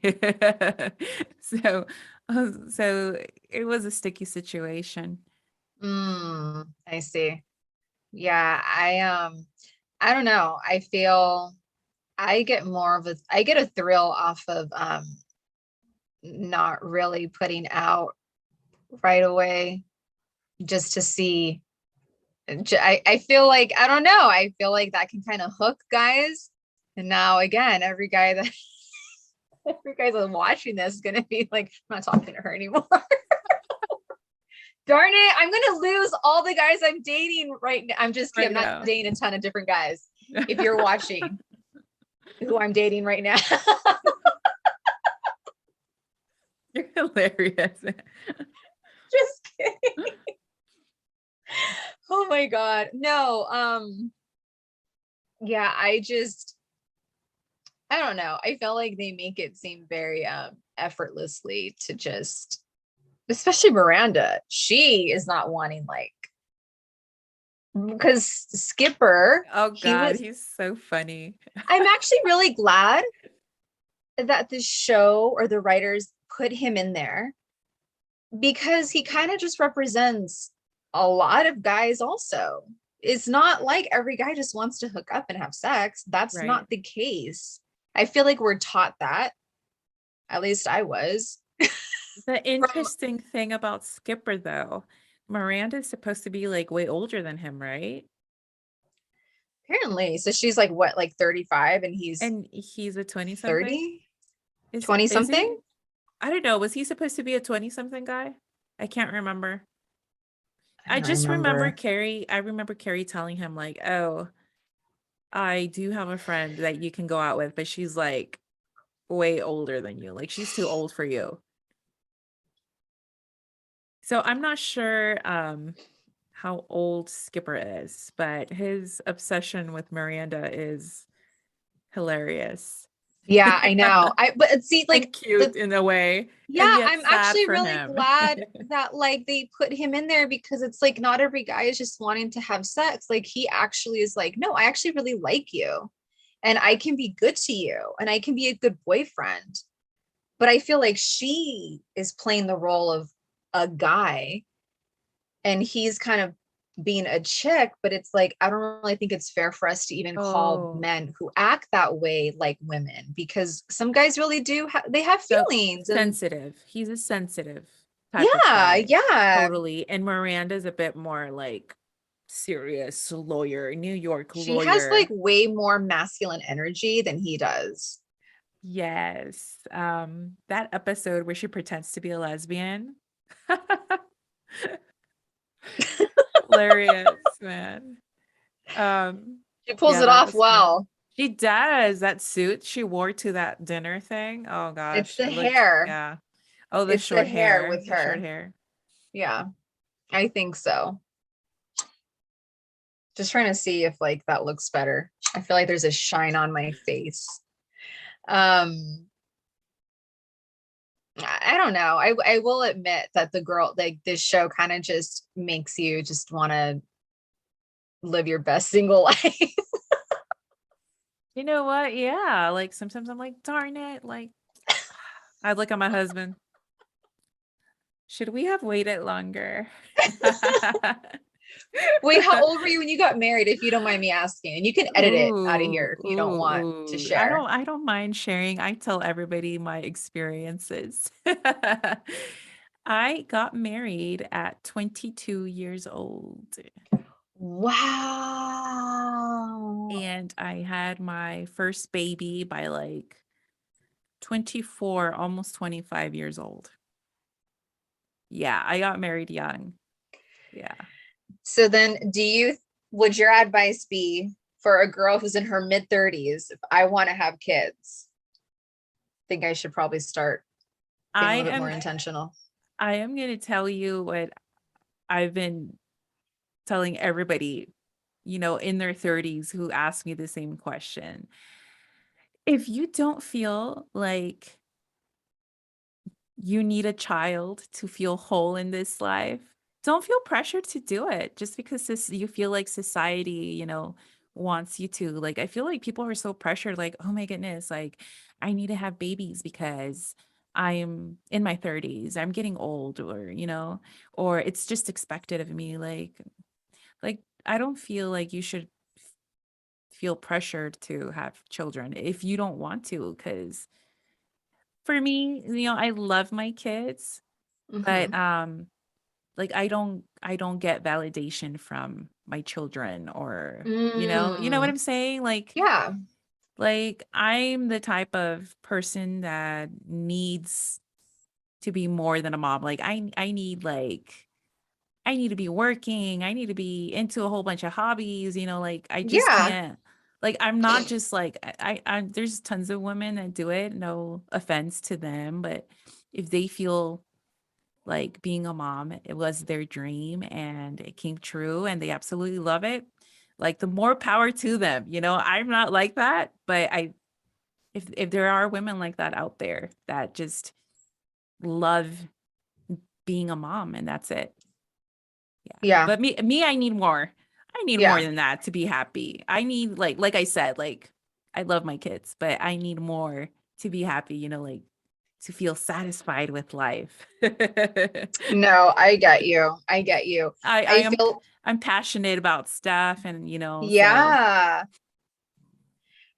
So, so it was a sticky situation. I see. Yeah, I don't know. I feel I get a thrill off of not really putting out right away just to see. I feel like I don't know. I feel like that can kind of hook guys. And now again, every guy that every guy that's watching this is gonna be like, I'm not talking to her anymore. Darn it, I'm gonna lose all the guys I'm dating right now. I'm just kidding. Right I'm not now. dating a ton of different guys. If you're watching who I'm dating right now. You're hilarious. Just kidding. Oh my God. No, yeah, I don't know. I felt like they make it seem very effortlessly to just especially Miranda. She is not wanting like because Skipper, Oh he God, was he's so funny. I'm actually really glad that the show or the writers put him in there because he kind of just represents a lot of guys also. It's not like every guy just wants to hook up and have sex. That's Right. not the case. I feel like we're taught that. At least I was. The From interesting thing about Skipper, though, Miranda's supposed to be like way older than him, right? apparently. So she's like what, like 35 and he's And he's a 20 something. 30, Is 20 is something? he? I don't know. Was he supposed to be a 20 something guy? I can't remember. I I don't just remember remember. Carrie. I remember Carrie telling him, like, oh, I do have a friend that you can go out with, but she's like way older than you. Like, she's too old for you. So I'm not sure how old Skipper is, but his obsession with Miranda is hilarious Yeah, I know. I but see like and cute in a way, and yeah, yet I'm sad actually for really him. glad that like they put him in there because it's like not every guy is just wanting to have sex. Like he actually is like, no, I actually really like you and I can be good to you and I can be a good boyfriend. But I feel like she is playing the role of a guy and he's kind of being a chick, but it's like I don't really think it's fair for us to even call Oh, men who act that way like women because some guys really do they have so feelings and sensitive. He's a sensitive type of yeah, guy. yeah. Totally. And Miranda's a bit more like serious lawyer, New York She has like lawyer. way more masculine energy than he does. Yes. That episode where she pretends to be a lesbian. Hilarious, man. Um, She pulls yeah, it that off was funny. well. She does. That suit she wore to that dinner thing. Oh It's gosh, the it looked, hair. yeah. Oh, It's the hair with the short her. hair. Yeah, I think so. Just trying to see if like that looks better. I feel like there's a shine on my face. Um, I don't know. I will admit that the girl like this show kind of just makes you just want to live your best single life. You know what? Yeah, like sometimes I'm like, darn it. Like I look at my husband. Should we have waited longer? Wait, how old were you when you got married, if you don't mind me asking? And you can edit it out of Ooh, here if you don't ooh, want to ooh. share. I don't mind sharing. I tell everybody my experiences. I got married at 22 years old Wow. and I had my first baby by like 24, almost 25 years old. Yeah, I got married young. Yeah. So then would your advice be for a girl who's in her mid 30s, if I want to have kids, I think I should probably start being a I little bit more am intentional. I am going to tell you what I've been telling everybody, in their 30s who ask me the same question. If you don't feel like you need a child to feel whole in this life, don't feel pressured to do it just because you feel like society, wants you to. Like, I feel like people are so pressured, like, oh my goodness, like, I need to have babies because I'm in my 30s, I'm getting old, or it's just expected of me. Like, I don't feel like you should feel pressured to have children if you don't want to, because for me, I love my kids, but Hmm. like I don't get validation from my children, or what Mm, I'm saying? yeah, Like I'm the type of person that needs to be more than a mom. Like I need to be working. I need to be into a whole bunch of hobbies, like I just yeah, can't. Like I'm not just like there's tons of women that do it. No offense to them, but if they feel like being a mom, it was their dream and it came true and they absolutely love it, like the more power to them. I'm not like that, but if there are women like that out there that just love being a mom and that's it. Yeah. yeah, But me, I need more. I need more yeah, than that to be happy. I need like I said, like I love my kids, but I need more to be happy, like to feel satisfied with life. no, I get you. I get you. I I I am feel, I'm passionate about stuff and so yeah.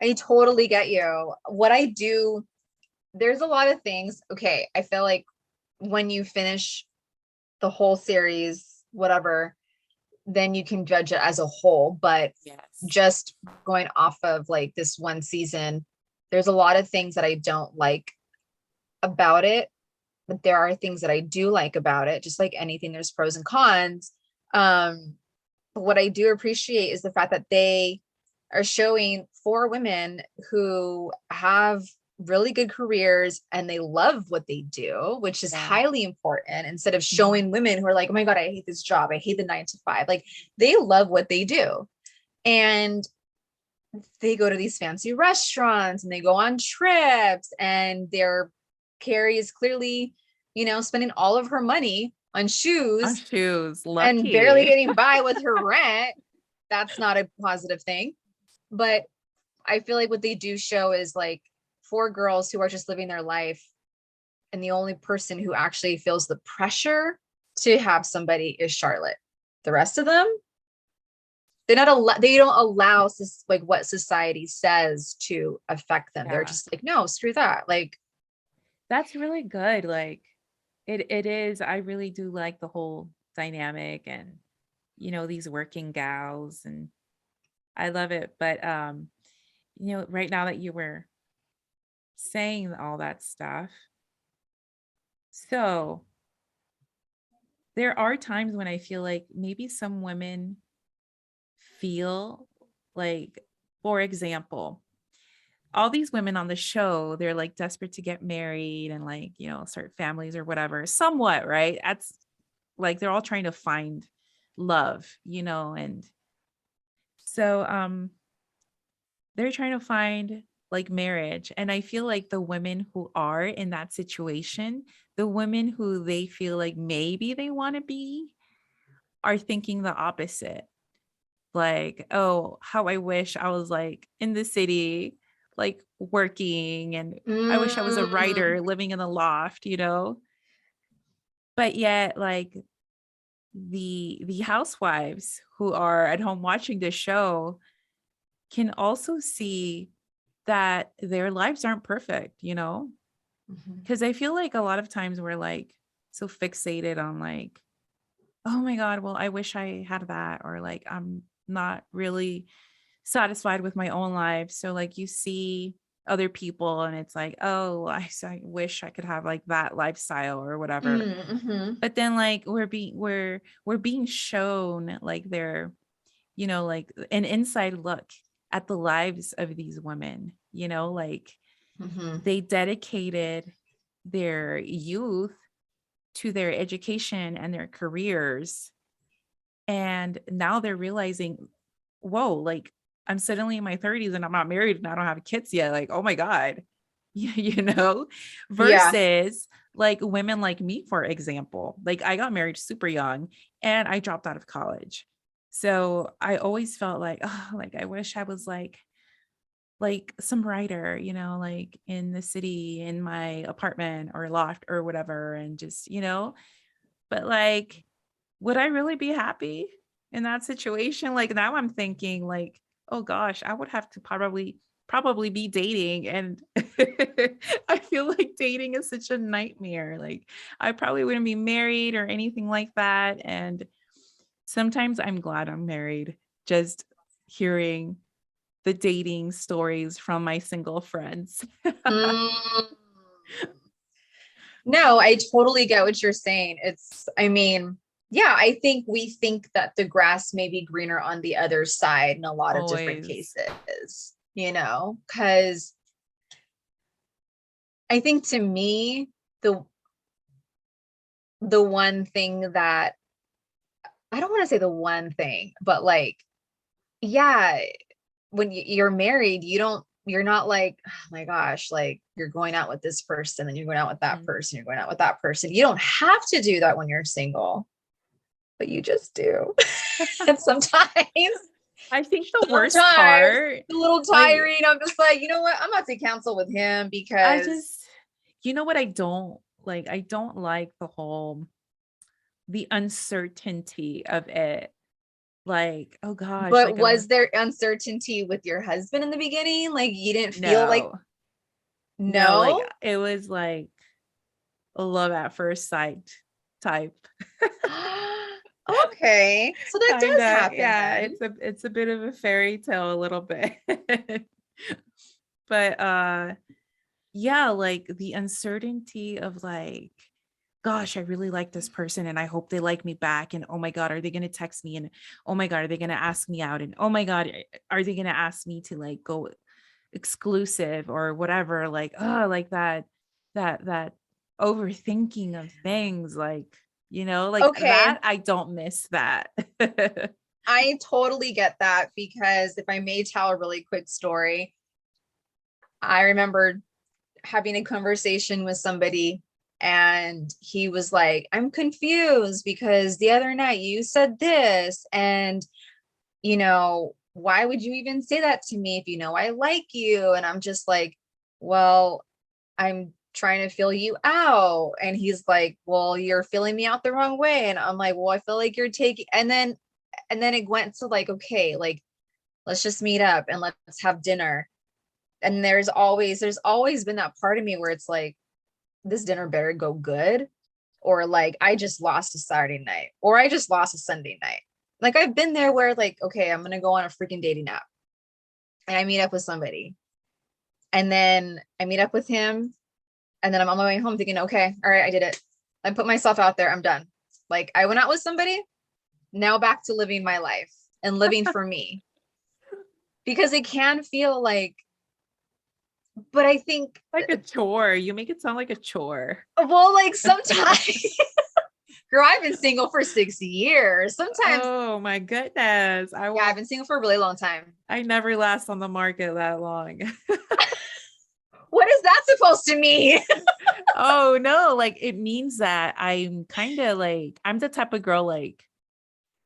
I totally get you. What I do, there's a lot of things. Okay, I feel like when you finish the whole series, whatever, then you can judge it as a whole. But Yes. just going off of like this one season, there's a lot of things that I don't like about it, but there are things that I do like about it. Just like anything, there's pros and cons. But what I do appreciate is the fact that they are showing four women who have really good careers and they love what they do, which is Yeah. highly important, instead of Mhm. showing women who are like, oh my God, I hate this job. I hate the 9 to 5. Like they love what they do. And they go to these fancy restaurants and they go on trips, and their Carrie is clearly, spending all of her money on On shoes shoes, and barely lucky. getting by with her rent. That's not a positive thing. But I feel like what they do show is like four girls who are just living their life, and the only person who actually feels the pressure to have somebody is Charlotte. The rest of them, they don't allow like what society says to affect them. They're Yeah. just like, no, screw that. Like, That's really good. Like it is. I really do like the whole dynamic and these working gals and I love it. But right now that you were saying all that stuff, so there are times when I feel like maybe some women feel like, for example, all these women on the show, they're like desperate to get married and like, start families or whatever, somewhat, right? That's like they're all trying to find love, and so they're trying to find like marriage. And I feel like the women who are in that situation, the women who they feel like maybe they want to be, are thinking the opposite. Like, oh, how I wish I was like in the city, like working, and I wish I was a mm, writer living in a loft. But yet, like the housewives who are at home watching this show can also see that their lives aren't perfect. mhm, Because I feel like a lot of times we're like so fixated on like, oh my God, well, I wish I had that, or like I'm not really satisfied with my own life. So like you see other people and it's like, oh, I wish I could have like that lifestyle or whatever. mhm, But then like we're being shown like like an inside look at the lives of these women, like mhm, they dedicated their youth to their education and their careers. And now they're realizing, whoa, like I'm suddenly in my 30s and I'm not married and I don't have kids yet. Like, oh my God, yeah, versus like women like me, for example. Like I got married super young and I dropped out of college. So I always felt like, oh, like I wish I was like some writer, like in the city in my apartment or loft or whatever. And just, but like, would I really be happy in that situation? Like now I'm thinking like, oh gosh, I would have to probably be dating, and I feel like dating is such a nightmare. Like I probably wouldn't be married or anything like that. And sometimes I'm glad I'm married, just hearing the dating stories from my single friends. mm. No, I totally get what you're saying. I mean, yeah, I think we think that the grass may be greener on the other side in a lot of different Always. cases, because I think to me, the the one thing that I don't want to say the one thing, but like, yeah, when you're married, you're not like, oh my gosh, like you're going out with this person, and you're going out with that Mhm. person, you're going out with that person. You don't have to do that when you're single, but you just do. And I think the worst sometimes part, it's a little like, tiring. I'm just like, you know what? I'm about to cancel with him I because just, you know what I don't like? I don't like the uncertainty of it. Like, oh gosh, But like I was was, there uncertainty with your husband in the beginning? Like you didn't feel like no, no, like no? it was like a love at first sight type. Okay. So that Kind does of, happen yeah, then. it's a bit of a fairy tale a little bit. But yeah, like the uncertainty of like, gosh, I really like this person and I hope they like me back. And oh my God, are they going to text me? And oh my God, are they going to ask me out? And oh my God, are they going to ask me to like go exclusive or whatever? Like, oh, like that overthinking of things, like, like Okay. that. I don't miss that. I totally get that because if I may tell a really quick story, I remember having a conversation with somebody and he was like, I'm confused because the other night you said this and why would you even say that to me if you know I like you? And I'm just like, well, I'm trying to feel you out. And he's like, well, you're feeling me out the wrong way. And I'm like, well, I feel like you're taking, and then it went to like, okay, like, let's just meet up and let's have dinner. And there's always been that part of me where it's like, this dinner better go good. Or like, I just lost a Saturday night, or I just lost a Sunday night. Like I've been there where like, okay, I'm gonna go on a freaking dating app and I meet up with somebody. And then I meet up with him. And then I'm on my way home thinking, okay, all right, I did it. I put myself out there. I'm done. Like I went out with somebody, now back to living my life and living for me. Because it can feel like, but I think, Like a chore. You make it sound like a chore. well, like sometimes, girl, I've been single for 6 years. Sometimes, Oh my goodness. yeah, I've been single for a really long time. I never last on the market that long. What is that supposed to mean? Oh no, like it means that I'm kind of like I'm the type of girl like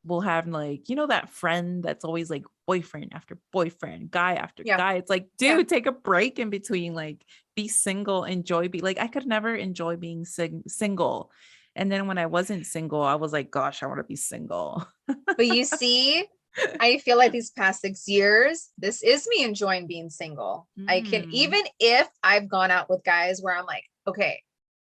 will have like, that friend that's always like boyfriend after boyfriend, guy after Yeah, guy. It's like, yeah. dude, take a break in between, like be single, enjoy be like I could never enjoy being single. And then when I wasn't single, I was like, gosh, I want to be single. But you see, I feel like these past 6 years, this is me enjoying being single. I can, Mm, even if I've gone out with guys where I'm like, okay,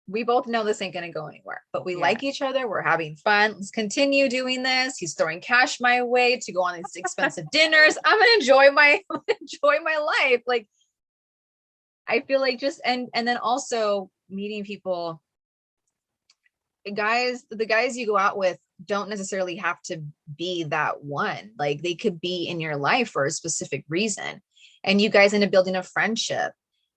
we both know this ain't going to go anywhere, but we yeah. like each other. We're having fun. Let's continue doing this. He's throwing cash my way to go on these expensive dinners. I'm going to enjoy my life. Like, I feel like just, and then also meeting people, the guys you go out with don't necessarily have to be that one. Like they could be in your life for a specific reason. And you guys end up building a friendship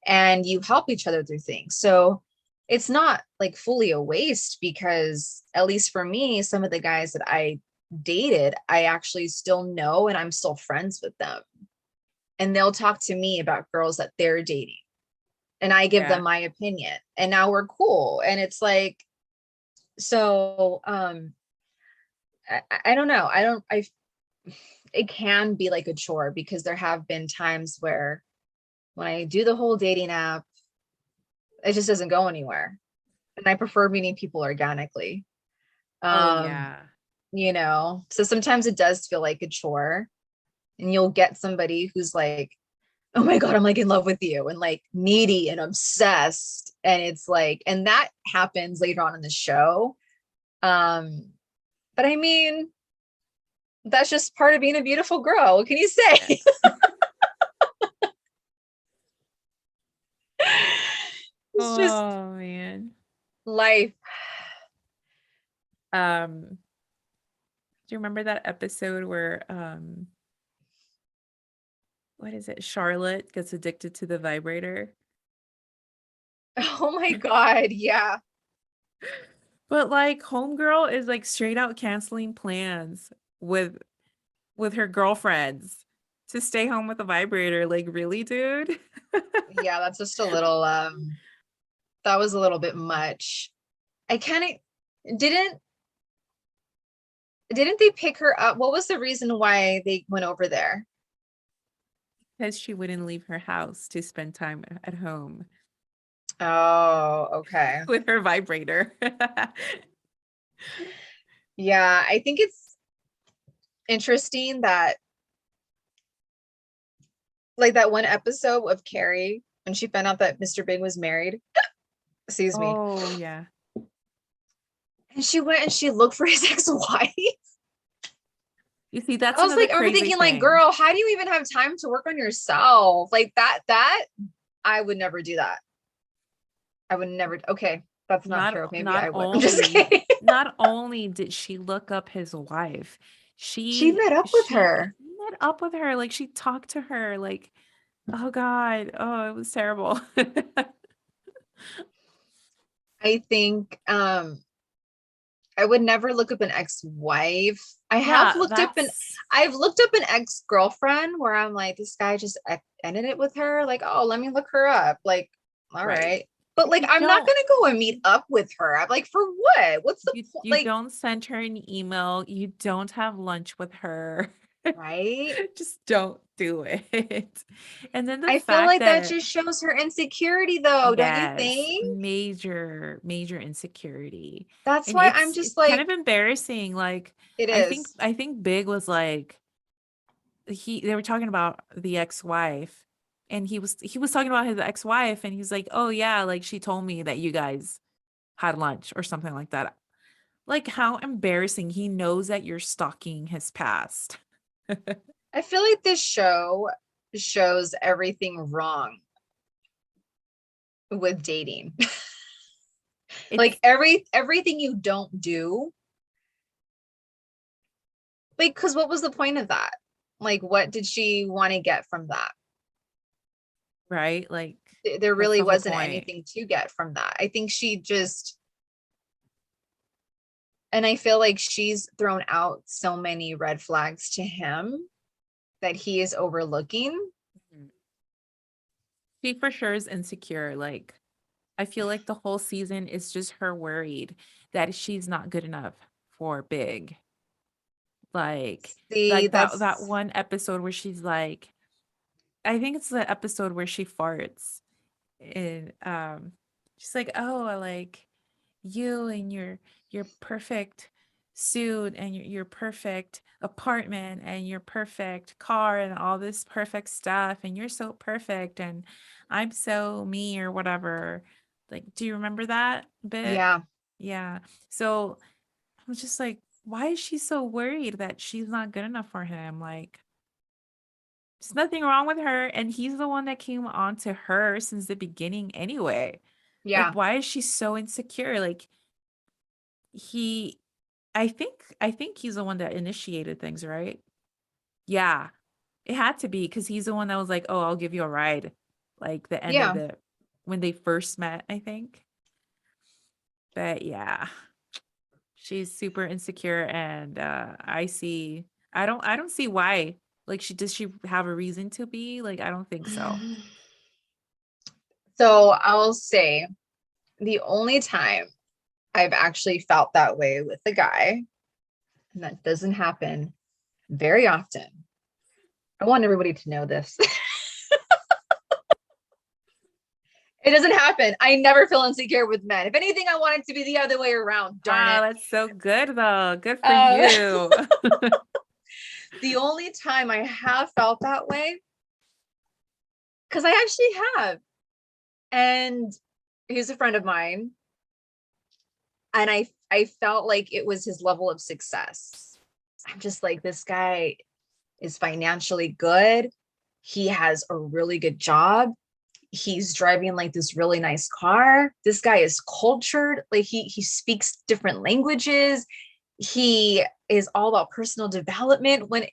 and you help each other through things. So it's not like fully a waste because at least for me, some of the guys that I dated, I actually still know and I'm still friends with them. And they'll talk to me about girls that they're dating. And I give them Yeah. my opinion. And now we're cool. And it's like, so I don't know. I don't I It can be like a chore because there have been times where when I do the whole dating app, it just doesn't go anywhere. And I prefer meeting people organically. Oh Um, yeah. so sometimes it does feel like a chore and you'll get somebody who's like, oh my God, I'm like in love with you and like needy and obsessed. And it's like, and that happens later on in the show. Um, but I mean, that's just part of being a beautiful girl. What can you say? It's just Oh man. life. Do you remember that episode where what is it? Charlotte gets addicted to the vibrator. Oh my God. Yeah. But like homegirl is like straight out canceling plans with her girlfriends to stay home with a vibrator. Like really, dude? Yeah. That's just a little, that was a little bit much. I kind of didn't, didn't they pick her up? What was the reason why they went over there? Because she wouldn't leave her house to spend time at home Oh, okay. with her vibrator. Yeah. I think interesting that like that one episode of Carrie when she found out that Mr. Big was married. Excuse me. Oh yeah. And she went and she looked for his ex-wife. You see, that's I was another like, I remember crazy thinking, like, thing. girl, how do you even have time to work on yourself? Like that I would never do that. I would never. Okay, that's not true. Maybe I would. I'm just kidding. Not only did she look up his wife, She she met up with she her. met up with her, like she talked to her, like, oh God, oh, it was terrible. I think I would never look up an ex-wife. I have Yeah, looked up an that's I've looked up an ex-girlfriend where I'm like, this guy just ended it with her. Like, oh, let me look her up. Like, all right. right. But like, You I'm not don't gonna go and meet up with her. I'm like, for what? What's the point? you Like, don't send her an email, you don't have lunch with her. right? Just don't do it. And then the I feel fact like that that just shows her insecurity though, don't you yes, think? major insecurity. That's And why I'm it's just kind like, of embarrassing. Like it I think is. I think Big was like they were talking about the ex-wife and he was talking about his ex-wife and he's like, "Oh yeah, like she told me that you guys had lunch or something like that." Like how embarrassing. He knows that you're stalking his past. I feel like this show shows everything wrong with dating. Like It's everything you don't do. Like, because what was the point of that? Like, what did she want to get from that? right. Like There that's really the whole wasn't point. anything to get from that. I think she just, and I feel like she's thrown out so many red flags to him that he is overlooking. Mhm. She for sure is insecure. Like I feel like the whole season is just her worried that she's not good enough for Big. Like See, like that that's, one episode where she's like, I think it's the episode where she farts and she's like, "Oh, I like you and your perfect suit and your perfect apartment and your perfect car and all this perfect stuff and you're so perfect and I'm so me or whatever." Like, do you remember that bit? yeah, Yeah. So I was just like, why is she so worried that she's not good enough for him? Like, there's nothing wrong with her, and he's the one that came on to her since the beginning anyway. Like, yeah, why is she so insecure? Like, he I think he's the one that initiated things, right? Yeah. It had to be because he's the one that was like, "Oh, I'll give you a ride." Like the end of yeah. it when they first met, I think. But yeah, she's super insecure and I don't see why. Like does she have a reason to be? Like I don't think so. So I'll say the only time I've actually felt that way with a guy, and that doesn't happen very often. I want everybody to know this. It doesn't happen. I never feel insecure with men. If anything, I want it to be the other way around. Darn Wow, it. that's so good though. Good for Um, you. the only time I have felt that way, because I actually have, and he's a friend of mine, and I felt like it was his level of success. I'm just like, this guy is financially good. He has a really good job. He's driving like this really nice car. This guy is cultured. Like he speaks different languages. He is all about personal development. When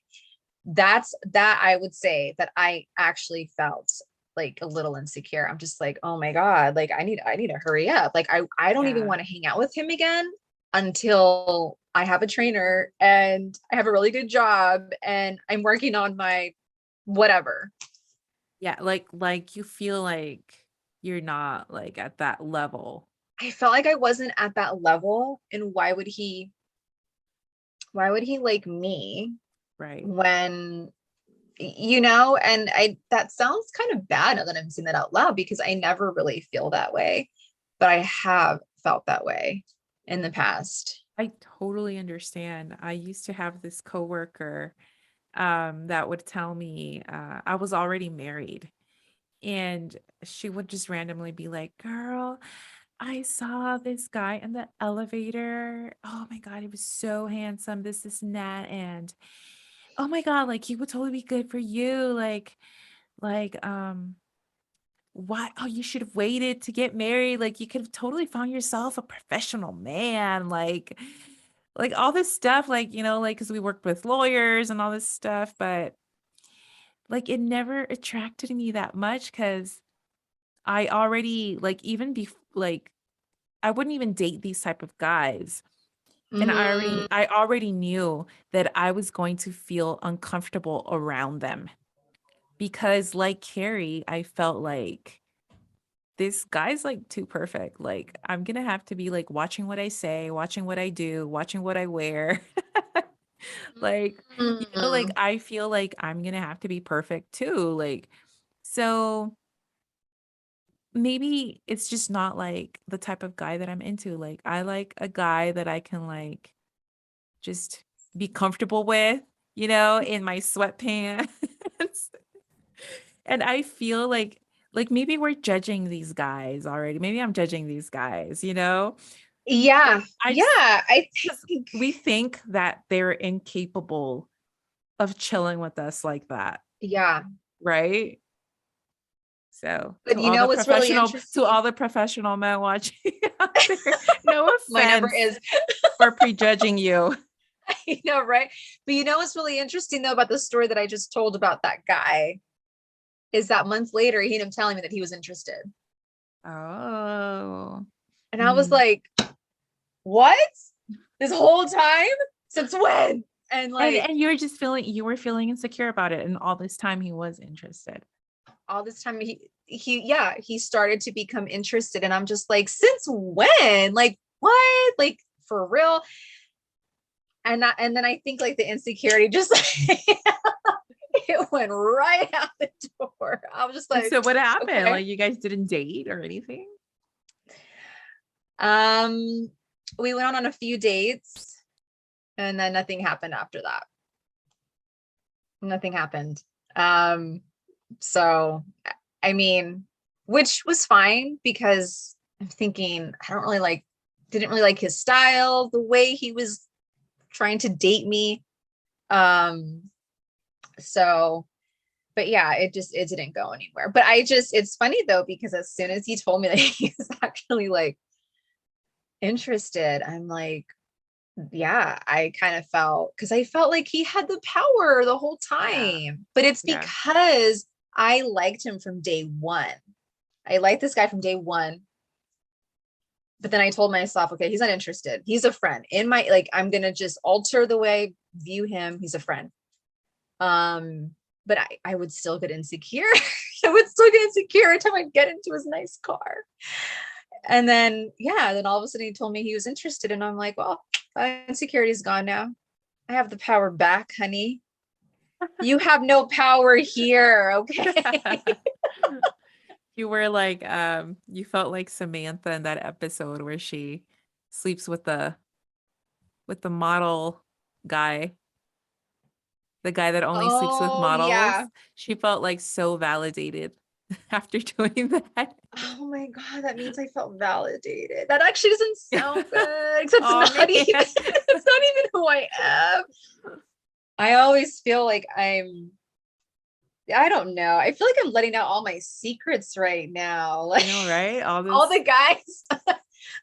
that I would say that I actually felt like a little insecure. I'm just like, oh my God, like I need to hurry up. Like I don't even Yeah. want to hang out with him again until I have a trainer and I have a really good job and I'm working on my whatever. Yeah, like you feel like you're not like at that level, I felt like I wasn't at that level. And why would he like me right? when and I that sounds kind of bad now that I'm saying that out loud because I never really feel that way, but I have felt that way in the past. I totally understand. I used to have this coworker that would tell me I was already married, and she would just randomly be like, "Girl, I saw this guy in the elevator. Oh my God, he was so handsome, this and that. And oh my God, like he would totally be good for you. Like, why? Oh, you should have waited to get married. Like you could have totally found yourself a professional man. Like all this stuff, like, like because we worked with lawyers and all this stuff, but like it never attracted me that much because I already like like I wouldn't even date these type of guys. And Mm, I already knew that I was going to feel uncomfortable around them because like Carrie, I felt like this guy's like too perfect. Like I'm gonna have to be like watching what I say, watching what I do, watching what I wear. Like, like mm. I feel like I'm gonna have to be perfect too. Like, so maybe it's just not like the type of guy that I'm into. Like I like a guy that I can like just be comfortable with, in my sweatpants. And I feel like maybe we're judging these guys already. Maybe I'm judging these guys, you know? Yeah, I yeah. just I because think, we think that they're incapable of chilling with us like that, yeah. right? So But you know what's really to interesting? all the professional men watching out there, no My number offense is, for prejudging you. you know, right? But you know what's really interesting though about the story that I just told about that guy is that months later he ended up telling me that he was interested. Oh. And I was Mm. like, what? This whole time? Since when? And And like you were feeling insecure about it, and all this time he was interested. all this time he started to become interested. And I'm just like, since when? Like, what? Like for real? And then I think like the insecurity just it went right out the door. I was just And like, so what happened? okay. Like you guys didn't date or anything? Um, we went on a few dates and then nothing happened after that. Nothing happened. Um, so I mean, which was fine because I'm thinking I don't really like didn't really like his style, the way he was trying to date me. Um, so but yeah, it didn't go anywhere. But it's funny though, because as soon as he told me that he's actually like interested, I'm like, yeah, I kind of felt because I felt like he had the power the whole Yeah. time. But it's Yeah. because I liked him from day one. I liked this guy from day one. But then I told myself, okay, he's not interested. He's a friend. In my like, I'm gonna just alter the way I view him. He's a friend. But I would still get insecure. I would still get insecure every time I get into his nice car. And then, yeah, then all of a sudden he told me he was interested. And I'm like, well, insecurity's gone now. I have the power back, honey. You have no power here. Okay. You were like, you felt like Samantha in that episode where she sleeps with the model guy, the guy that only sleeps with Oh, models. yeah. She felt like so validated after doing that. Oh my God, that means I felt validated. That actually doesn't sound good, except it's Oh not even, man. it's not even who I am. I always feel like I don't know. I feel like I'm letting out all my secrets right now. I Like know, right? All all this. the guys,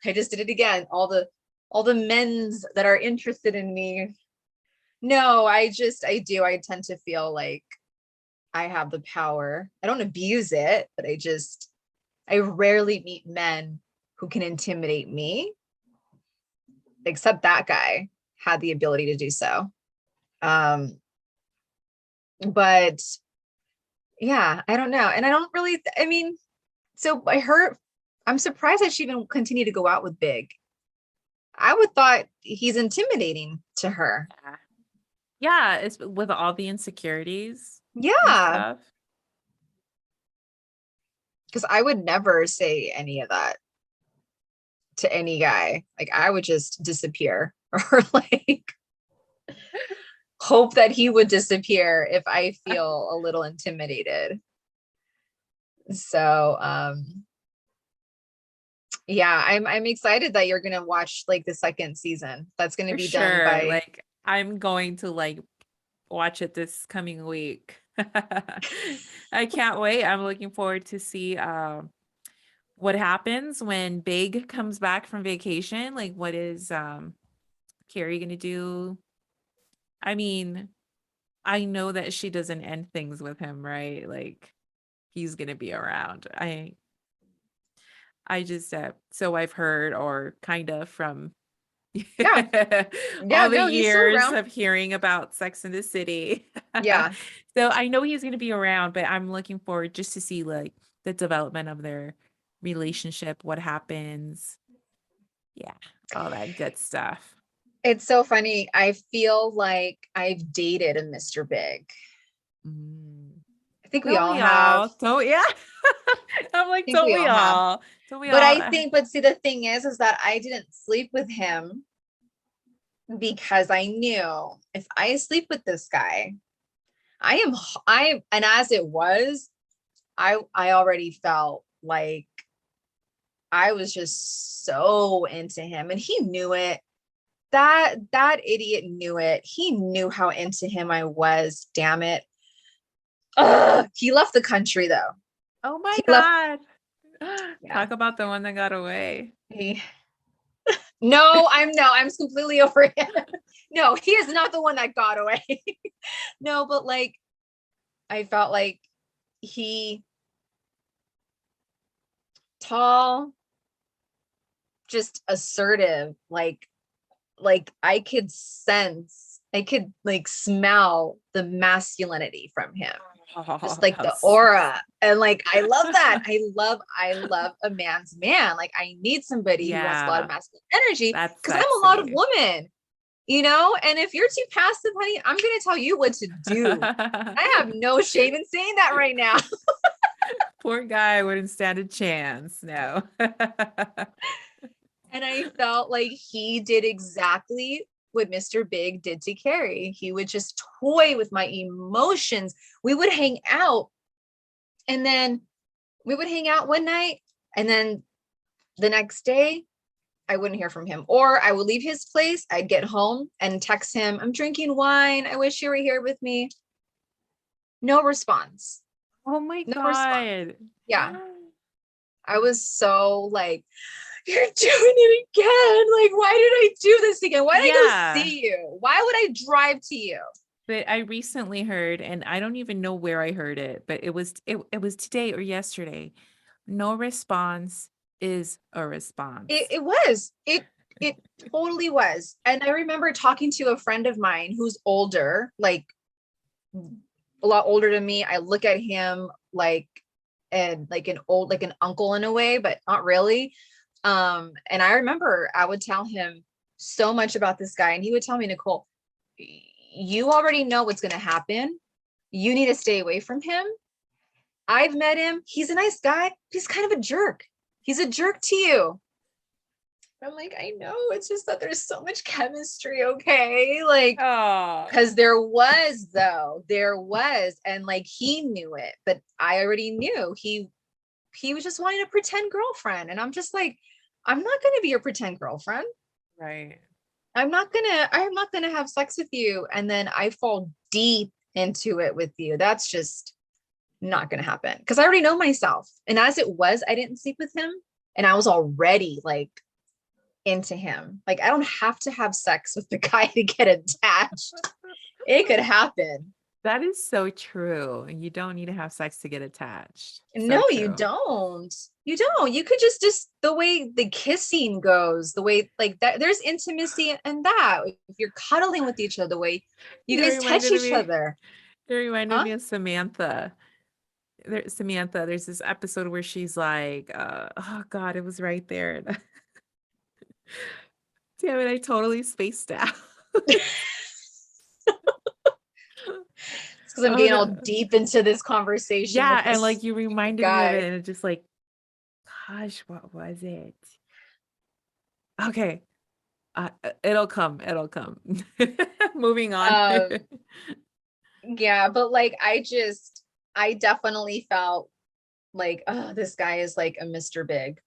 I just did it again. All the men's that are interested in me. No, I do. I tend to feel like I have the power. I don't abuse it, but I rarely meet men who can intimidate me, except that guy had the ability to do so. Um, but yeah, I don't know. And I don't really, I mean, so I'm surprised that she even continued to go out with Big. I would thought he's intimidating to her. Yeah. Yeah, it's with all the insecurities and Yeah, stuff. because I would never say any of that to any guy. Like I would just disappear. or like hope that he would disappear if I feel a little intimidated. So yeah, I'm excited that you're gonna watch like the second season. That's gonna For be done sure. by Like I'm going to like watch it this coming week. I can't wait. I'm looking forward to see what happens when Big comes back from vacation. Like what is Carrie gonna do? I mean, I know that she doesn't end things with him, right? Like he's gonna be around. I just so I've heard or kind of from yeah, yeah, all the no, he's still years around. of hearing about Sex in the City. Yeah. So I know he's going to be around, but I'm looking forward just to see like the development of their relationship, what happens. Yeah, all that good stuff. It's so funny. I feel like I've dated a Mr. Big. Mm. I think we Don't all we have. all? Don't yeah. I'm I like, think don't we we all have. all? Don't we But all? I think, but see, the thing is that I didn't sleep with him because I knew if I sleep with this guy, and as it was, I already felt like I was just so into him and he knew it. That idiot knew it. He knew how into him I was. Damn it. Ugh, he left the country though. Oh my He left. God. Yeah. Talk about the one that got away. He, no, I'm completely over him. No, he is not the one that got away. No, but like I felt like he tall, just assertive, like I could like smell the masculinity from him. Oh, Just like how the sexy. aura. And like I love that. I love a man's man. Like I need somebody who has a lot of Yeah, masculine energy that's because I'm a lot of sexy. woman, you know? And if you're too passive, honey, I'm gonna tell you what to do. I have no shame in saying that right now. Poor guy wouldn't stand a chance. No. And I felt like he did exactly what Mr. Big did to Carrie. He would just toy with my emotions. We would hang out and then we would hang out one night and then the next day I wouldn't hear from him. Or I would leave his place, I'd get home and text him, I'm drinking wine. I wish you were here with me. No response. Oh my No response. God. Yeah. I was so like, you're doing it again. Like, why did I do this again? Why did I go Yeah. see you? Why would I drive to you? But I recently heard, and I don't even know where I heard it, but it was today or yesterday. No response is a It, response. it was. It totally was. And I remember talking to a friend of mine who's older, like a lot older than me. I look at him like an old, like an uncle in a way, but not really. And I remember I would tell him so much about this guy, and he would tell me, Nicole, you already know what's going to happen. You need to stay away from him. I've met him. He's a nice guy. He's kind of a jerk. He's a jerk to you. I'm like, I know. It's just that there's so much chemistry. Okay. Like, Oh, because there was, and like he knew it, but I already knew he was just wanting a pretend girlfriend. And I'm just like, I'm not going to be your pretend girlfriend. right. I'm not gonna have sex with you. And then I fall deep into it with you. That's just not gonna happen. Because I already know myself. And as it was, I didn't sleep with him. And I was already like into him. Like I don't have to have sex with the guy to get attached. It could happen. That is so true. You don't need to have sex to get attached. So No, you true. don't. You don't. You could just the way the kissing goes, the way like that, there's intimacy in that. If you're cuddling with each other, the way you You guys touch reminded each me, other. it reminded Huh? me of Samantha. Samantha, there's this episode where she's like, oh God, it was right there. Damn it, I totally spaced out. It's because I'm Oh getting all no. deep into this conversation Yeah, with and this like you reminded me of guy. it, and it just like, gosh, what was it? Okay. It'll come. It'll come. Moving on. Um, yeah, but like I definitely felt like, oh, this guy is like a Mr. Big.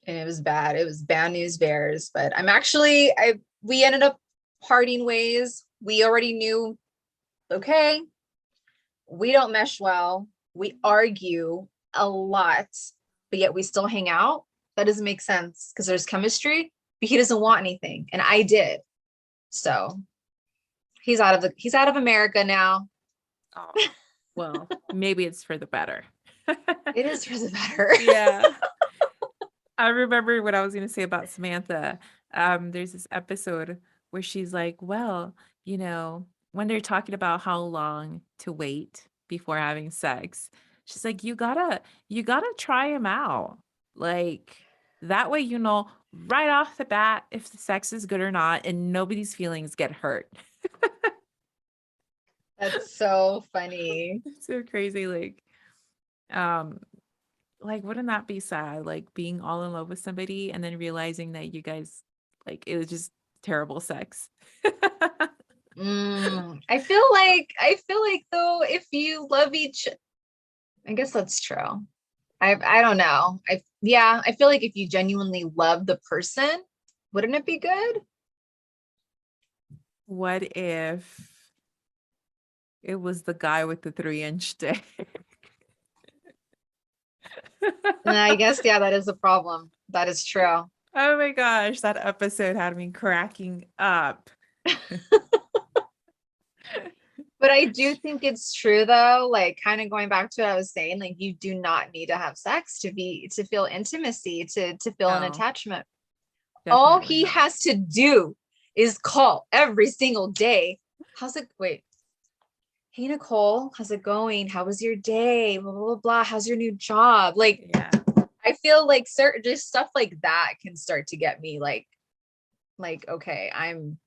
And it was bad. It was bad news bears. But I we ended up parting ways. We already knew, okay, we don't mesh well. We argue a lot, but yet we still hang out. That doesn't make sense because there's chemistry, but he doesn't want anything. And I did. So he's out of America now. Oh, well, maybe it's for the better. It is for the better. Yeah. I remember what I was going to say about Samantha. There's this episode where she's like, well, when they're talking about how long to wait before having sex, she's like, you gotta try him out. Like that way, right off the bat if the sex is good or not, and nobody's feelings get hurt. That's so funny. It's so crazy. Um, wouldn't that be sad? Like being all in love with somebody and then realizing that you guys, it was just terrible sex. I feel like though, if you love I guess that's true. I don't know. I feel like if you genuinely love the person, wouldn't it be good? What if it was the guy with the 3-inch dick? And I guess, yeah, that is a problem. That is true. Oh my gosh, that episode had me cracking up. But I do think it's true though, like kind of going back to what I was saying, like you do not need to have sex to feel intimacy, to feel an No, attachment. All definitely he not. has to do is call every single day. How's it? Wait, hey Nicole, how's it going? How was your day? Blah blah blah. Blah. How's your new job? Like, Yeah. I feel like certain just stuff like that can start to get me like okay, I'm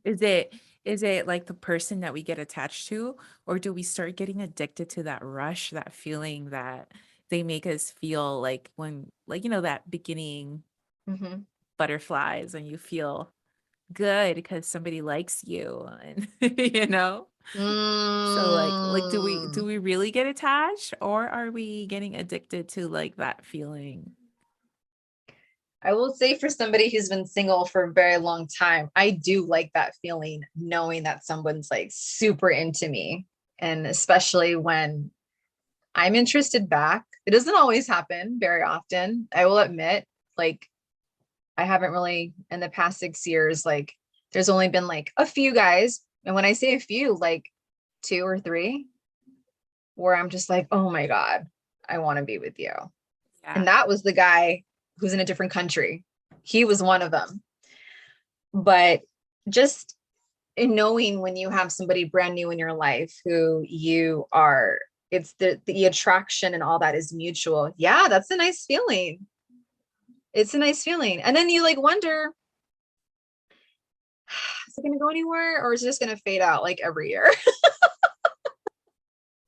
Is it like the person that we get attached to, or do we start getting addicted to that rush, that feeling that they make us feel like when, that beginning mhm. butterflies and you feel good because somebody likes you and you know? So do we Mm, do we really get attached, or are we getting addicted to that feeling? I will say for somebody who's been single for a very long time, I do like that feeling knowing that someone's like super into me. And especially when I'm interested back. It doesn't always happen very often. I will admit, like, I haven't really in the past 6 years, like, there's only been like a few guys. And when I say a few, like two or three, where I'm just like, oh my God, I want to be with you. Yeah. And that was the guy who's in a different country. He was one of them. But just in knowing when you have somebody brand new in your life who you are, it's the attraction and all that is mutual. Yeah, that's a nice feeling. It's a nice feeling. And then you like wonder, is it going to go anywhere or is it just going to fade out like every year?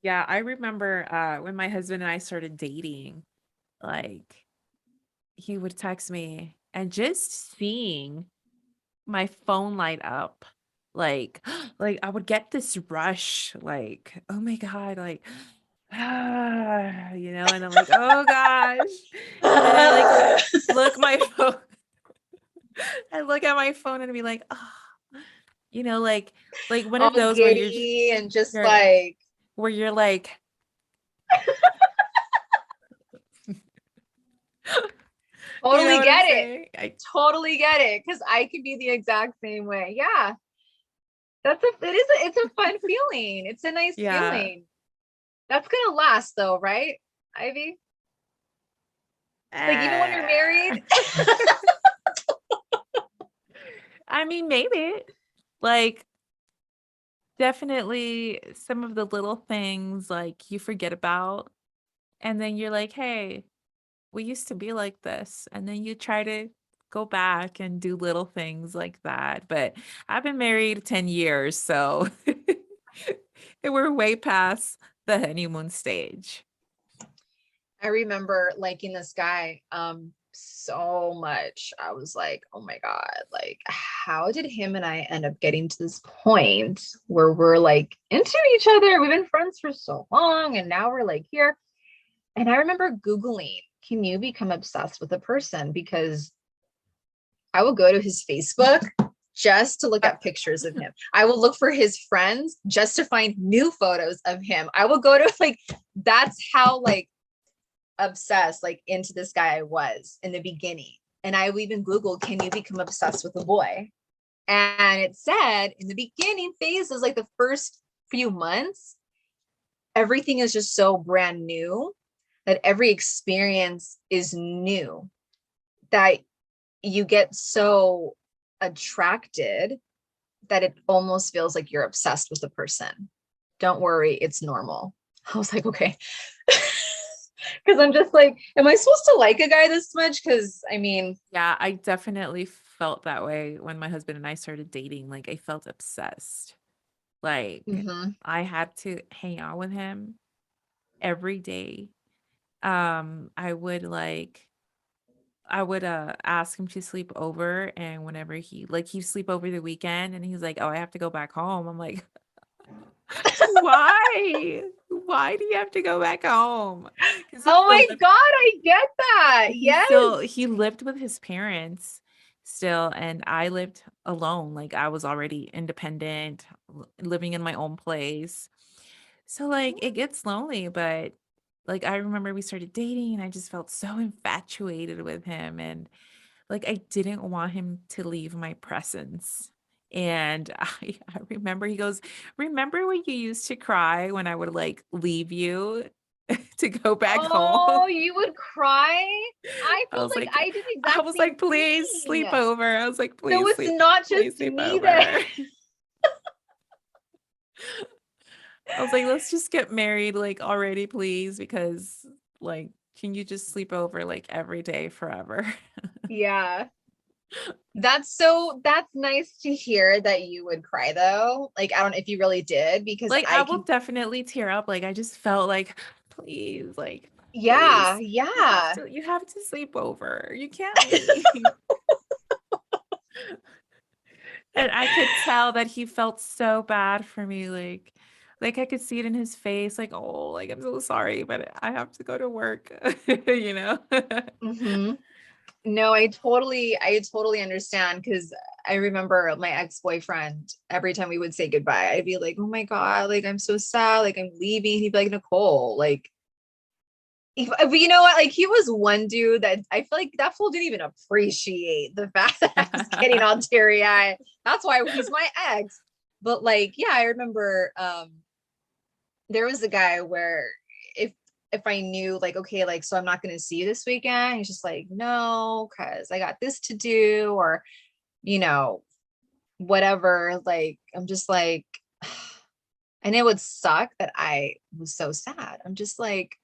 Yeah, I remember when my husband and I started dating, like he would text me and just seeing my phone light up, like like I would get this rush, like, oh my God, like and I'm like, oh gosh. And then I look my phone, I look at my phone and be like, oh, like one of All those where giddy and just you're like where you're like, you know totally what I'm get it. saying? Totally get it. Cause I can be the exact same way. Yeah. It's a fun feeling. It's a nice Yeah. feeling. That's gonna last though, right? Ivy? Like even when you're Uh, married. I mean, maybe. Like, definitely some of the little things like you forget about, and then you're like, hey, we used to be like this. And then you try to go back and do little things like that. But I've been married 10 years, so we're way past the honeymoon stage. I remember liking this guy. so much. I was like, oh my God, like, how did him and I end up getting to this point where we're like into each other? We've been friends for so long, and now we're like here. And I remember Googling, can you become obsessed with a person? Because I will go to his Facebook just to look at pictures of him. I will look for his friends just to find new photos of him. I will go to like, that's how like obsessed, like into this guy I was in the beginning. And I even Googled, can you become obsessed with a boy? And it said in the beginning phases, like the first few months, everything is just so brand new that every experience is new, that you get so attracted that it almost feels like you're obsessed with the person. Don't worry, it's normal. I was like, okay. Because I'm just like, am I supposed to like a guy this much? Because I mean, Yeah, I definitely felt that way when my husband and I started dating. Like I felt obsessed. Like mhm. I had to hang out with him every day. I would ask him to sleep over, and whenever he'd sleep over the weekend and he's like, "Oh, I have to go back home." I'm like, "Why? Why do you have to go back home?" Because Oh my God, I get that. Yes. he lived with his parents still, and I lived alone. Like I was already independent, living in my own place. So like it gets lonely, but like I remember we started dating and I just felt so infatuated with him, and like I didn't want him to leave my presence. And I remember he goes, "Remember when you used to cry when I would like leave you to go back home?" Oh, you would cry? I I felt was like like I did the I exact was same like, "Please thing. sleep over." I was like, So "Please it's sleep, not please just sleep me that over." I was like, "Let's just get married like already, please, because like can you just sleep over like every day forever?" yeah. That's nice to hear that you would cry though. Like I don't know if you really did because Like I I will can, definitely tear up. Like I just felt like, "Please, like yeah, please, yeah. you have to sleep over. You can't leave." And I could tell that he felt so bad for me, like I could see it in his face, like, "Oh, like, I'm so sorry, but I have to go to work," you know? Hmm. No, I totally understand because I remember my ex-boyfriend, every time we would say goodbye, I'd be like, oh my God, like I'm so sad, like I'm leaving. He'd be like, Nicole, like but you know what? Like he was one dude that I feel like that fool didn't even appreciate the fact that I was getting all teary eyed. That's why he's my ex. But like, yeah, I remember there was a guy where if if I knew like, okay, like so I'm not gonna see you this weekend, he's just like, no, because I got this to do, or you know, whatever. Like, I'm just like, and it would suck that I was so sad. I'm just like,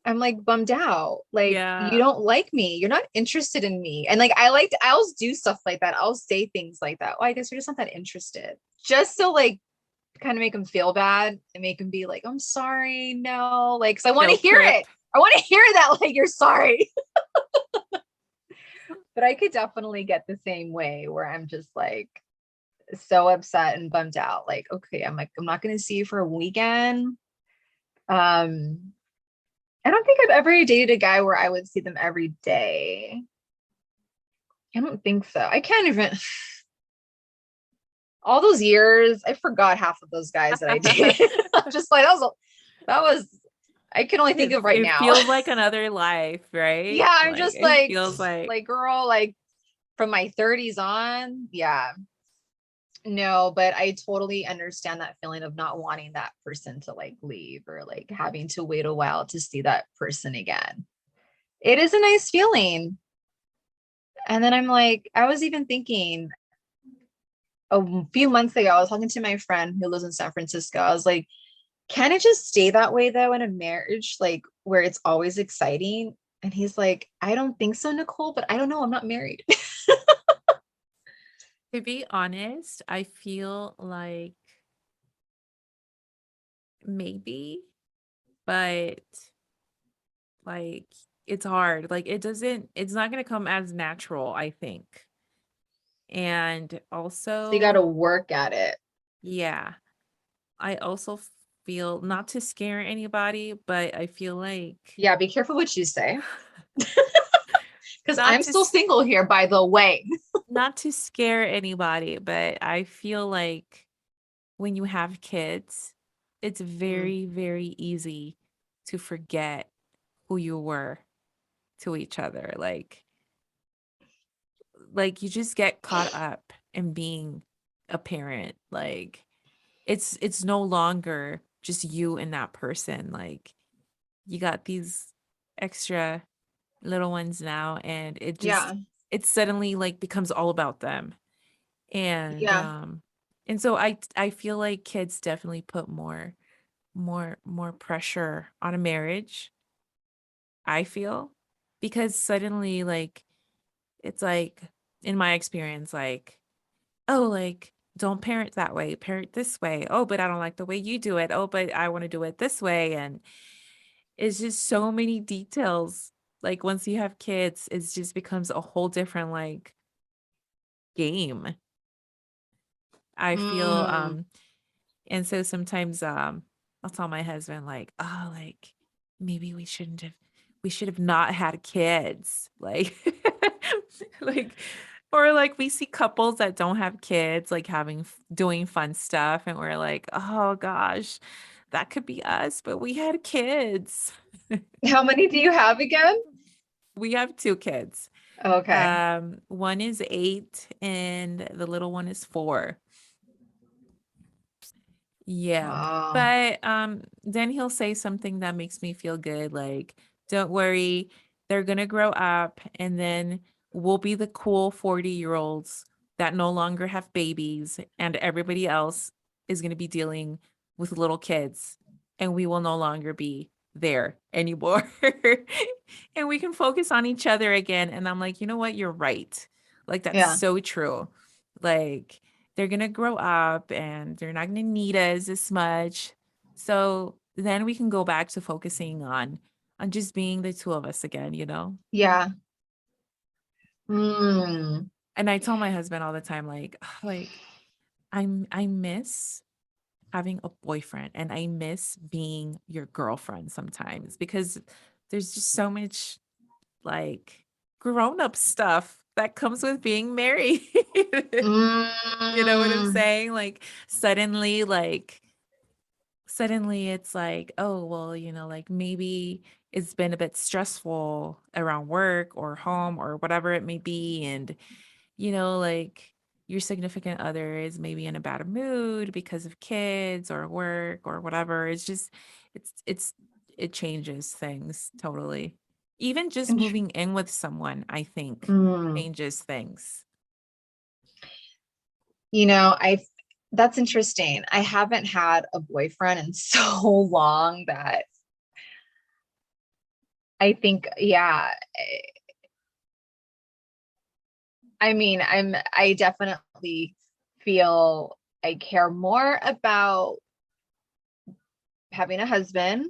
I'm like bummed out. Like, you Yeah. don't like me. You're not interested in me. And like, I'll do stuff like that. I'll say things like that. Oh, I guess you're just not that interested. Just so like, kind of make them feel bad and make them be like, I'm sorry. No, like, cause I want to Guilt hear it. trip. I want to hear that, like, you're sorry. But I could definitely get the same way where I'm just like so upset and bummed out. Like, okay, I'm like, I'm not going to see you for a weekend. Um, I don't think I've ever dated a guy where I would see them every day. I don't think so. I can't even. All those years, I forgot half of those guys that I dated. I'm just like that was. I can only think of right It now. feels like another life, Yeah, right? I'm Like, just it feels like girl, like from my 30s on. Yeah, no, but I totally understand that feeling of not wanting that person to like leave or like having to wait a while to see that person again. It is a nice feeling. And then I'm like, I was even thinking a few months ago, I was talking to my friend who lives in San Francisco. I was like, can it just stay that way though in a marriage, like where it's always exciting? And he's like, I don't think so, Nicole, but I don't know. I'm not married. to be honest, I feel like maybe, but like it's hard. Like it's not going to come as natural, I think. And So you got to also, work at it. yeah, I also feel not to scare anybody, but I feel like Yeah, be careful what you say, because not I'm to still single here, by the way. not to scare anybody, but I feel like when you have kids, it's Mm, very, very easy to forget who you were to each other. Like you just get caught up in being a parent. Like it's no longer just you and that person. Like you got these extra little ones now, and yeah, it suddenly like becomes all about them. And yeah, so I feel like kids definitely put more pressure on a marriage, I feel, because suddenly like it's like in my experience like, oh, like don't parent that way, parent this way. Oh, but I don't like the way you do it. Oh, but I want to do it this way. And it's just so many details. Like once you have kids, it just becomes a whole different like game. I feel mm. and so sometimes I'll tell my husband like, "Oh, like maybe we should have not had kids." Like like or like we see couples that don't have kids like doing fun stuff and we're like, "Oh gosh, that could be us, but we had kids." How many do you have again? We have 2 kids. Okay. One is 8 and the little one is 4. Yeah. Wow. But then he'll say something that makes me feel good like, "Don't worry, they're going to grow up and then we'll be the cool 40-year-olds that no longer have babies and everybody else is going to be dealing with little kids and we will no longer be there anymore." And we can focus on each other again. And I'm like, "You know what? You're right." Like that's Yeah. so true. Like they're gonna grow up and they're not gonna need us as much. So then we can go back to focusing on just being the two of us again, you know? Yeah. Mm. And I tell my husband all the time, like, like I miss having a boyfriend and I miss being your girlfriend sometimes because there's just so much like grown-up stuff that comes with being married. You know what I'm Mm. saying? Like suddenly it's like, oh, well, like maybe it's been a bit stressful around work or home or whatever it may be. And, like your significant other is maybe in a bad mood because of kids or work or whatever. It's just, it's, it changes things totally. Even just Int- moving in with someone, I think, mm. changes things. You know, that's interesting. I haven't had a boyfriend in so long that I think, yeah. I mean, I definitely feel I care more about having a husband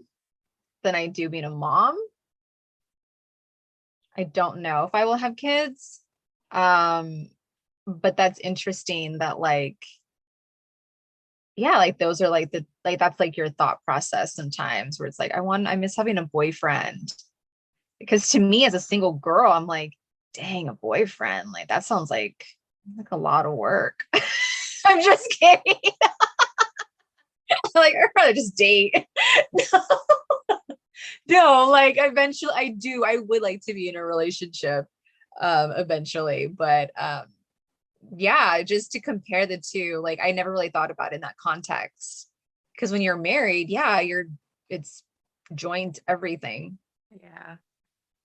than I do being a mom. I don't know if I will have kids. Um, but that's interesting that like, yeah, like those are like that's like your thought process sometimes where it's like, I miss having a boyfriend. Because to me as a single girl, I'm like, dang, a boyfriend. Like that sounds like a lot of work. I'm just kidding. Like, I'd rather just date. No, like eventually I would like to be in a relationship eventually, but yeah, just to compare the two, like I never really thought about it in that context. Because when you're married, yeah, it's joint everything. Yeah.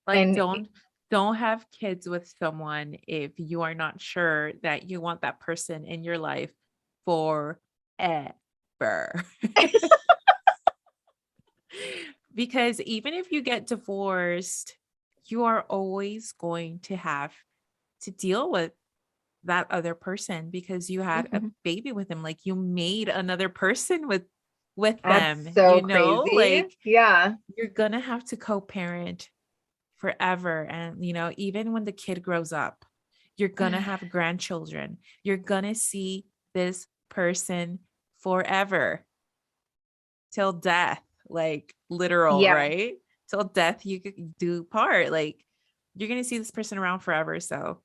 Like And don't have kids with someone if you are not sure that you want that person in your life forever. Because even if you get divorced, you are always going to have to deal with that other person because you had a Mhm. baby with him. Like you made another person with That's them, so crazy. like Yeah. you're gonna have to co-parent forever. And, even when the kid grows up, you're going to have grandchildren. You're going to see this person forever till death, like literal, Yeah. right? Till death you could do part. Like you're going to see this person around forever. So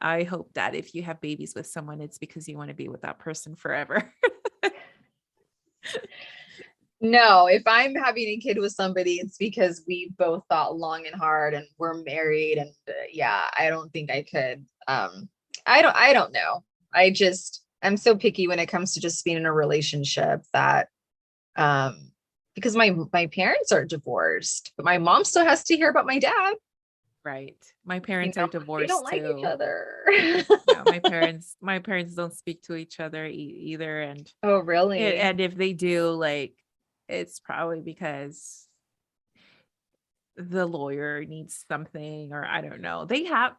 I hope that if you have babies with someone, it's because you want to be with that person forever. No, if I'm having a kid with somebody, it's because we both thought long and hard and we're married. And yeah, I don't think I could. I don't know. I'm so picky when it comes to just being in a relationship that, because my parents are divorced, but my mom still has to hear about my dad. Right. My parents are They don't divorced like each too. other. Yeah, my parents don't speak to each other either. And Oh, really? and if they do, like, it's probably because the lawyer needs something, or I don't know. They have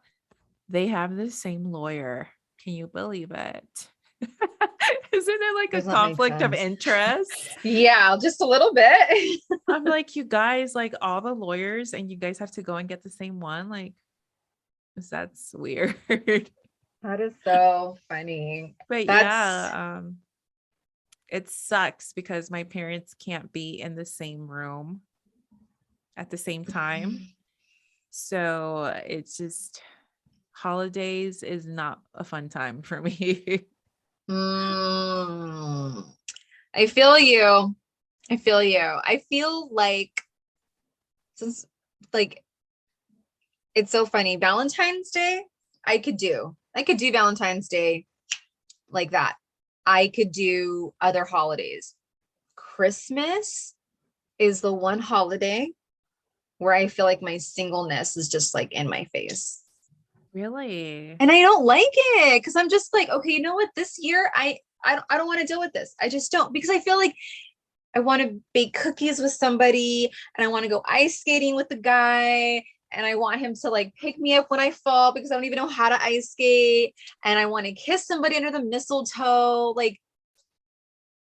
the same lawyer. Can you believe it? Isn't it like a Doesn't make conflict of sense. interest? Yeah, just a little bit. I'm like, you guys, like all the lawyers, and you guys have to go and get the same one. Like, that's weird. That is so funny. But That's yeah, it sucks because my parents can't be in the same room at the same time. So it's just holidays is not a fun time for me. Mm, I feel you. I feel you. I feel like since like it's so funny. Valentine's Day, I could do. I could do Valentine's Day like that. I could do other holidays. Christmas is the one holiday where I feel like my singleness is just like in my face. Really? And I don't like it because I'm just like, okay, you know what? This year I don't want to deal with this. I just don't, because I feel like I want to bake cookies with somebody and I want to go ice skating with the guy and I want him to like pick me up when I fall because I don't even know how to ice skate, and I want to kiss somebody under the mistletoe. Like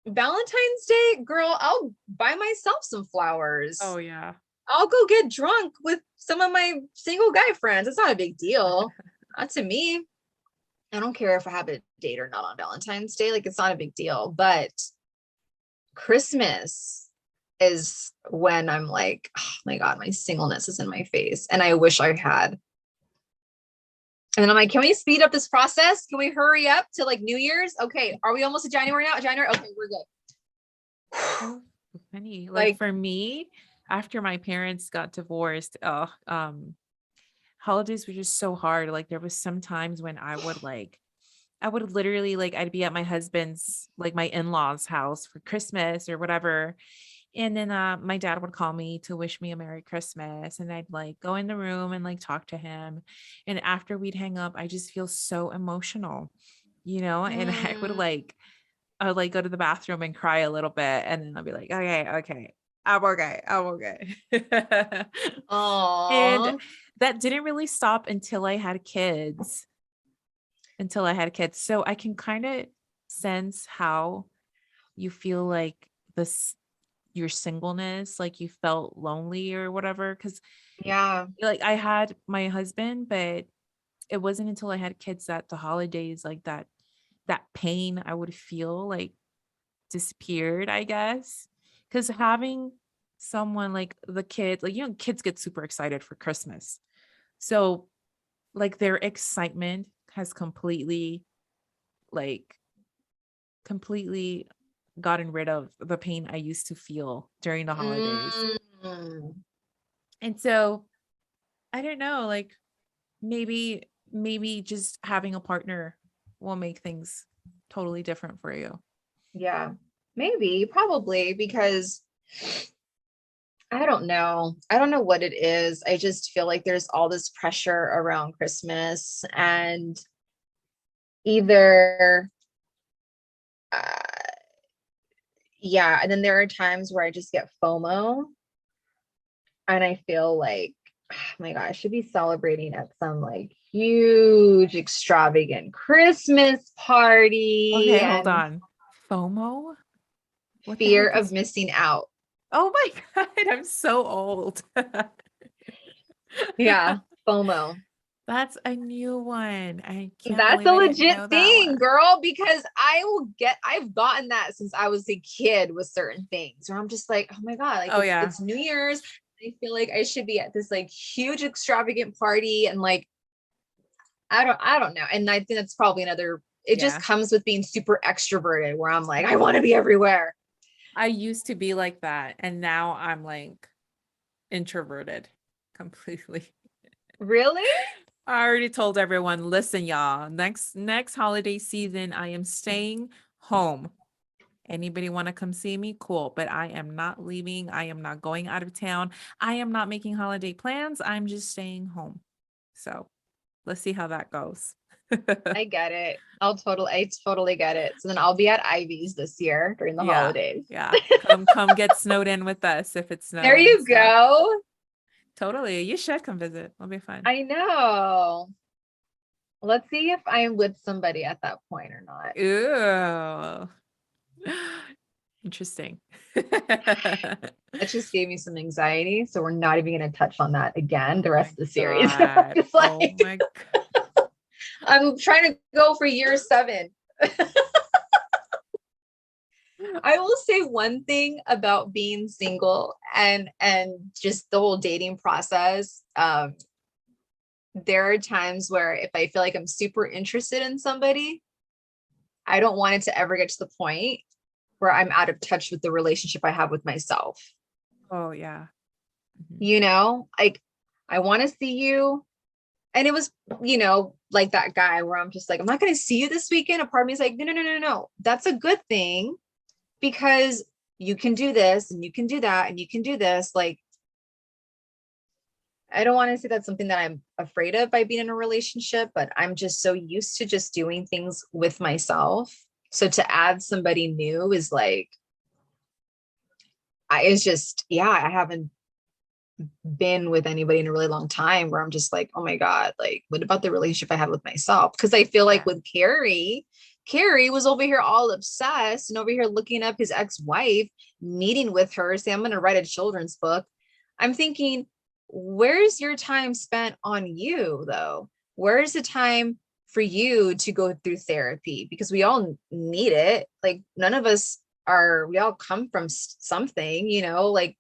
Valentine's Day, girl, I'll buy myself some Oh flowers. yeah. I'll go get drunk with some of my single guy friends. It's not a big deal. Not to me. I don't care if I have a date or not on Valentine's Day. Like it's not a big deal. But Christmas is when I'm like, oh my God, my singleness is in my face. And I wish I had. And then I'm like, can we speed up this process? Can we hurry up to like New Year's? Okay. Are we almost to January now? January? Okay, we're good. Oh, funny. Like Like, for me, after my parents got divorced, holidays were just so hard. Like there was some times when I would literally like I'd be at my husband's, like my in-laws house for Christmas or whatever. And then my dad would call me to wish me a Merry Christmas. And I'd like go in the room and like talk to him. And after we'd hang up, I just feel so emotional, and mm, I would like go to the bathroom and cry a little bit. And then I'll be like, okay, okay. I'm okay. I'm okay. And aw. that didn't really stop until I had kids. So I can kind of sense how you feel like this your singleness, like you felt lonely or whatever. Cause Yeah. like I had my husband, but it wasn't until I had kids that the holidays, like that pain I would feel like disappeared, I guess. Cause having someone like the kids, like kids get super excited for Christmas. So like their excitement has like completely gotten rid of the pain I used to feel during the holidays. Mm, And so I don't know, like maybe just having a partner will make things totally different for you. yeah. Maybe, probably, because I don't know. I don't know what it is. I just feel like there's all this pressure around Christmas, and either uh, yeah, and then there are times where I just get FOMO and I feel like, oh my God, I should be celebrating at some like huge extravagant Christmas party, Okay, hold and on. FOMO? What the fear heck of is missing out. Oh my god, I'm so old. Yeah, FOMO. That's a new one. I can't That's believe a I didn't legit know that thing, one. girl, because I've gotten that since I was a kid with certain things where I'm just like, oh my God, like Oh yeah. it's New Year's. I feel like I should be at this like huge extravagant party and like I don't know. And I think that's probably another, it just Yeah. comes with being super extroverted where I'm like, I want to be everywhere. I used to be like that, and now I'm like introverted completely. Really? I already told everyone, listen, y'all, next holiday season, I am staying home. Anybody want to come see me? Cool. But I am not leaving. I am not going out of town. I am not making holiday plans. I'm just staying home. So let's see how that goes. I get it. I totally get it. So then I'll be at Ivy's this year during the Yeah. holidays. Yeah. Come get snowed in with us if it's There snowing and you stuff. go. Totally. You should come visit. It'll be fun. I know. Let's see if I'm with somebody at that point or not. Ooh. Interesting. That just gave me some anxiety. So we're not even going to touch on that again Oh the rest my of the series. God. Just Oh like, my I'm trying to go for year 7. God. I will say one thing about being single and just the whole dating process. There are times where if I feel like I'm super interested in somebody, I don't want it to ever get to the point where I'm out of touch with the relationship I have with myself. Oh yeah. Mhm. You know, like I want to see you. And it was, like that guy where I'm just like, I'm not going to see you this weekend. A part of me is like, no, no, no, no, no. That's a good thing because you can do this and you can do that and you can do this. Like, I don't want to say that's something that I'm afraid of by being in a relationship, but I'm just so used to just doing things with myself. So to add somebody new is like, I haven't been with anybody in a really long time where I'm just like, oh my God, like, what about the relationship I have with myself? Because I feel like Yeah. with Carrie was over here all obsessed and over here looking up his ex-wife, meeting with her, saying, I'm going to write a children's book. I'm thinking, where's your time spent on you, though? Where's the time for you to go through therapy? Because we all need it. Like, none of us we all come from something, like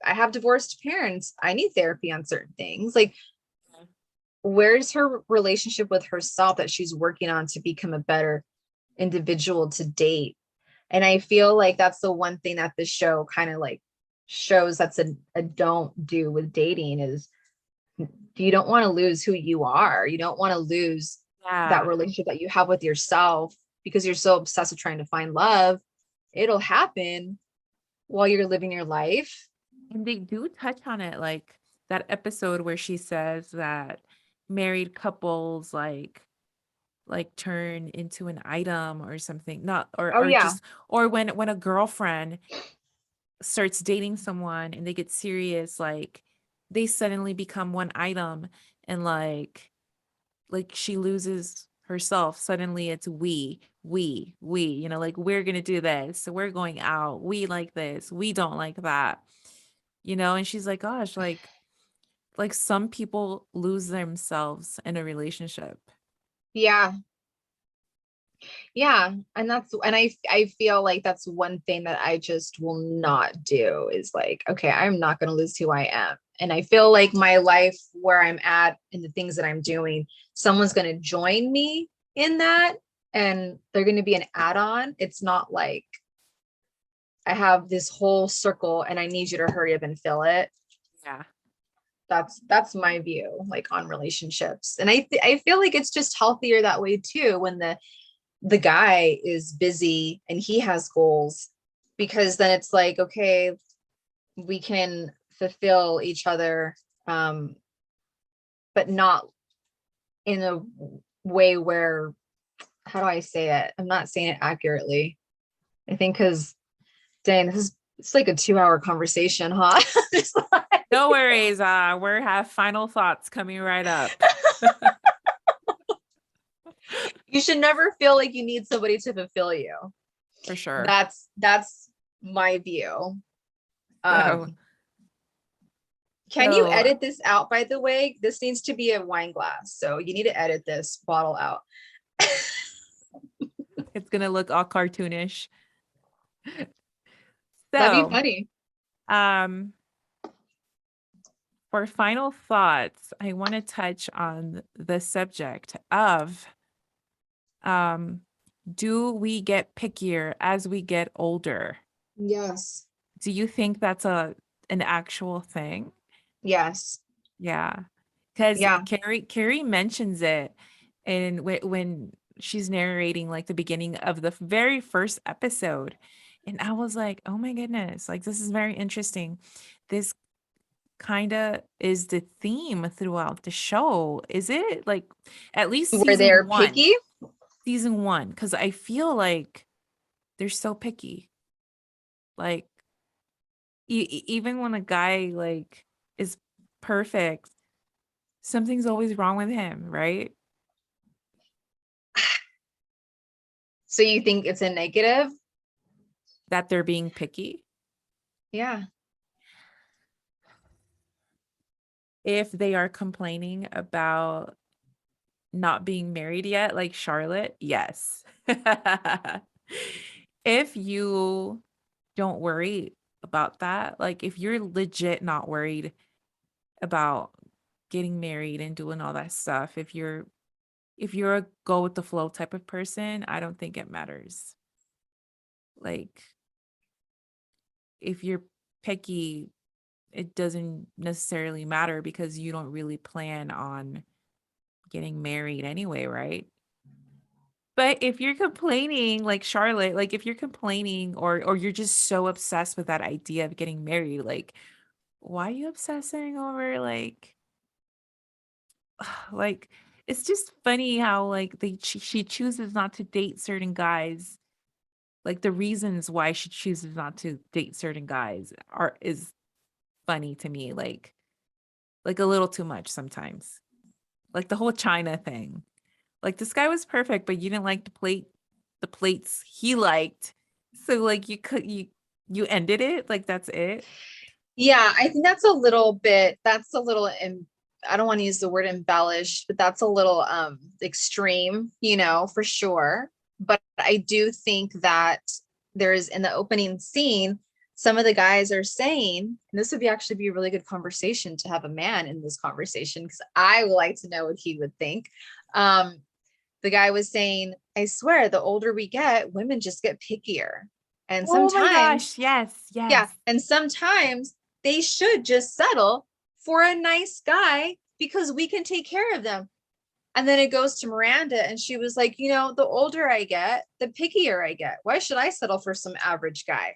I have divorced parents. I need therapy on certain things. Like, where's her relationship with herself that she's working on to become a better individual to date? And I feel like that's the one thing that this show kind of like shows that's a don't do with dating is you don't want to lose who you are. You don't want to lose that Yeah. relationship that you have with yourself because you're so obsessed with trying to find love. It'll happen while you're living your life. And they do touch on it, like that episode where she says that married couples turn into an item or something. Not Oh or yeah. just or when a girlfriend starts dating someone and they get serious, like they suddenly become one item and like she loses herself. Suddenly it's we, like we're gonna do this. So we're going out. We like this. We don't like that. And she's like, gosh, like some people lose themselves in a relationship. Yeah. Yeah, and I feel like that's one thing that I just will not do is like, okay, I'm not going to lose who I am. And I feel like my life where I'm at and the things that I'm doing, someone's going to join me in that and they're going to be an add-on. It's not like I have this whole circle and I need you to hurry up and fill it. Yeah. That's my view like on relationships. And I feel like it's just healthier that way too when the guy is busy and he has goals because then it's like, okay, we can fulfill each other, but not in a way where, how do I say it? I'm not saying it accurately. I think because, dang, it's like a 2-hour conversation, huh? No worries. We have final thoughts coming right up. You should never feel like you need somebody to fulfill you. For sure. That's my view. So Um, Can you So edit this out, by the way? This needs to be a wine glass. So you need to edit this bottle out. it's gonna look all cartoonish. That'd be So, funny. um, for final thoughts, I want to touch on the subject of um, do we get pickier as we get older? Yes. Do you think that's an actual thing? Yes. Yeah. Because Yeah. Carrie mentions it and when she's narrating like the beginning of the very first episode. And I was like, oh my goodness, like this is very interesting. This kind of is the theme throughout the show. Is it like at least Where they're picky. season one, because I feel like they're so picky. Like even when a guy like is perfect, something's always wrong with him, right? So you think it's a negative? That they're being picky. Yeah. If they are complaining about not being married yet, like Charlotte, yes. If you don't worry about that, like if you're legit not worried about getting married and doing all that stuff, if you're a go with the flow type of person, I don't think it matters. Like if you're picky, it doesn't necessarily matter because you don't really plan on getting married anyway, right? But if you're complaining like Charlotte, like if you're complaining or you're just so obsessed with that idea of getting married, like why are you obsessing over like it's just funny how like she chooses not to date certain guys. Like the reasons why she chooses not to date certain guys are is funny to me, like a little too much sometimes. Like the whole China thing. Like this guy was perfect, but you didn't like the plates he liked. So like you ended it, like that's it. Yeah, I think that's a little bit, that's a little, I don't want to use the word embellished, but that's a little extreme, for sure. But I do think that there's in the opening scene, some of the guys are saying, and this would be actually be a really good conversation to have a man in this conversation, because I would like to know what he would think. Um, the guy was saying, I swear, the older we get, women just get pickier. And Oh my sometimes gosh, yes, yeah. yes. And sometimes they should just settle for a nice guy because we can take care of them. And then it goes to Miranda, and she was like, the older I get, the pickier I get. Why should I settle for some average guy?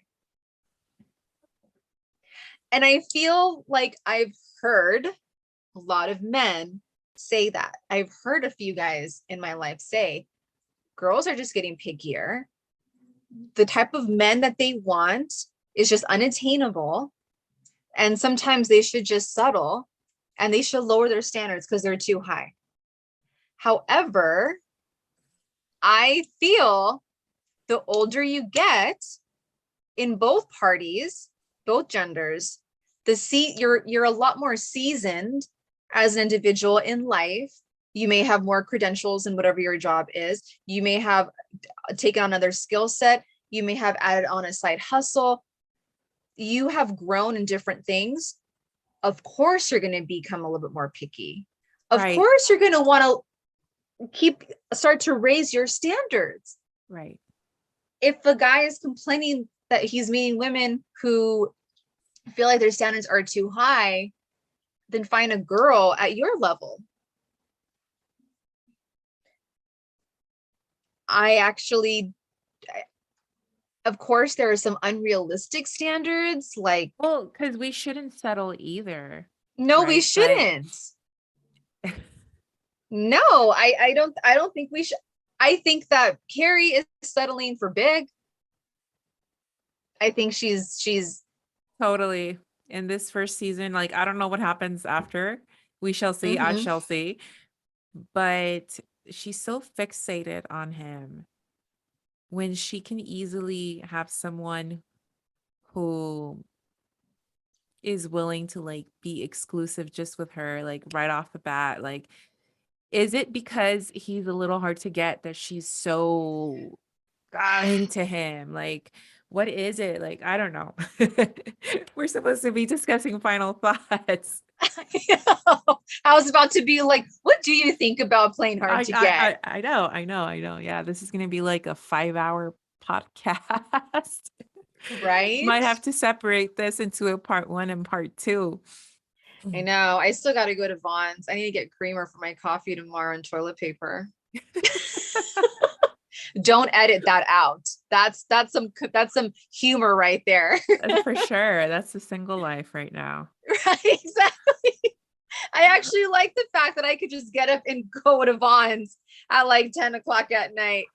And I feel like I've heard a lot of men say that. I've heard a few guys in my life say, girls are just getting pickier. The type of men that they want is just unattainable. And sometimes they should just settle and they should lower their standards because they're too high. However, I feel the older you get in both parties, both genders, you're a lot more seasoned as an individual in life. You may have more credentials in whatever your job is. You may have taken on another skill set. You may have added on a side hustle. You have grown in different things. Of course you're going to become a little bit more picky. Of Right, course you're going to want to start to raise your standards. right. If a guy is complaining that he's meeting women who feel like their standards are too high, then find a girl at your level. I actually, of course, there are some unrealistic standards. Like, Well, because we shouldn't settle either, no, we right? But shouldn't. No, I don't think we should. I think that Carrie is settling for big. I think she's totally in this first season, like I don't know what happens after. We shall see, I mhm. shall see. But she's so fixated on him when she can easily have someone who is willing to like be exclusive just with her, like right off the bat? Like, is it because he's a little hard to get that she's so into him? Like, what is it? Like, I don't know. We're supposed to be discussing final thoughts. I was about to be like, what do you think about playing hard I to I get? I I know, I know, I know. Yeah, this is gonna be like a 5-hour podcast. Right? Might have to separate this into a part one and part two. I know. I still got to go to Vaughn's. I need to get creamer for my coffee tomorrow and toilet paper. Don't edit that out. That's some humor right there. For sure. That's the single life right now. Right? Exactly. I actually like the fact that I could just get up and go to Vaughn's at like 10 o'clock at night.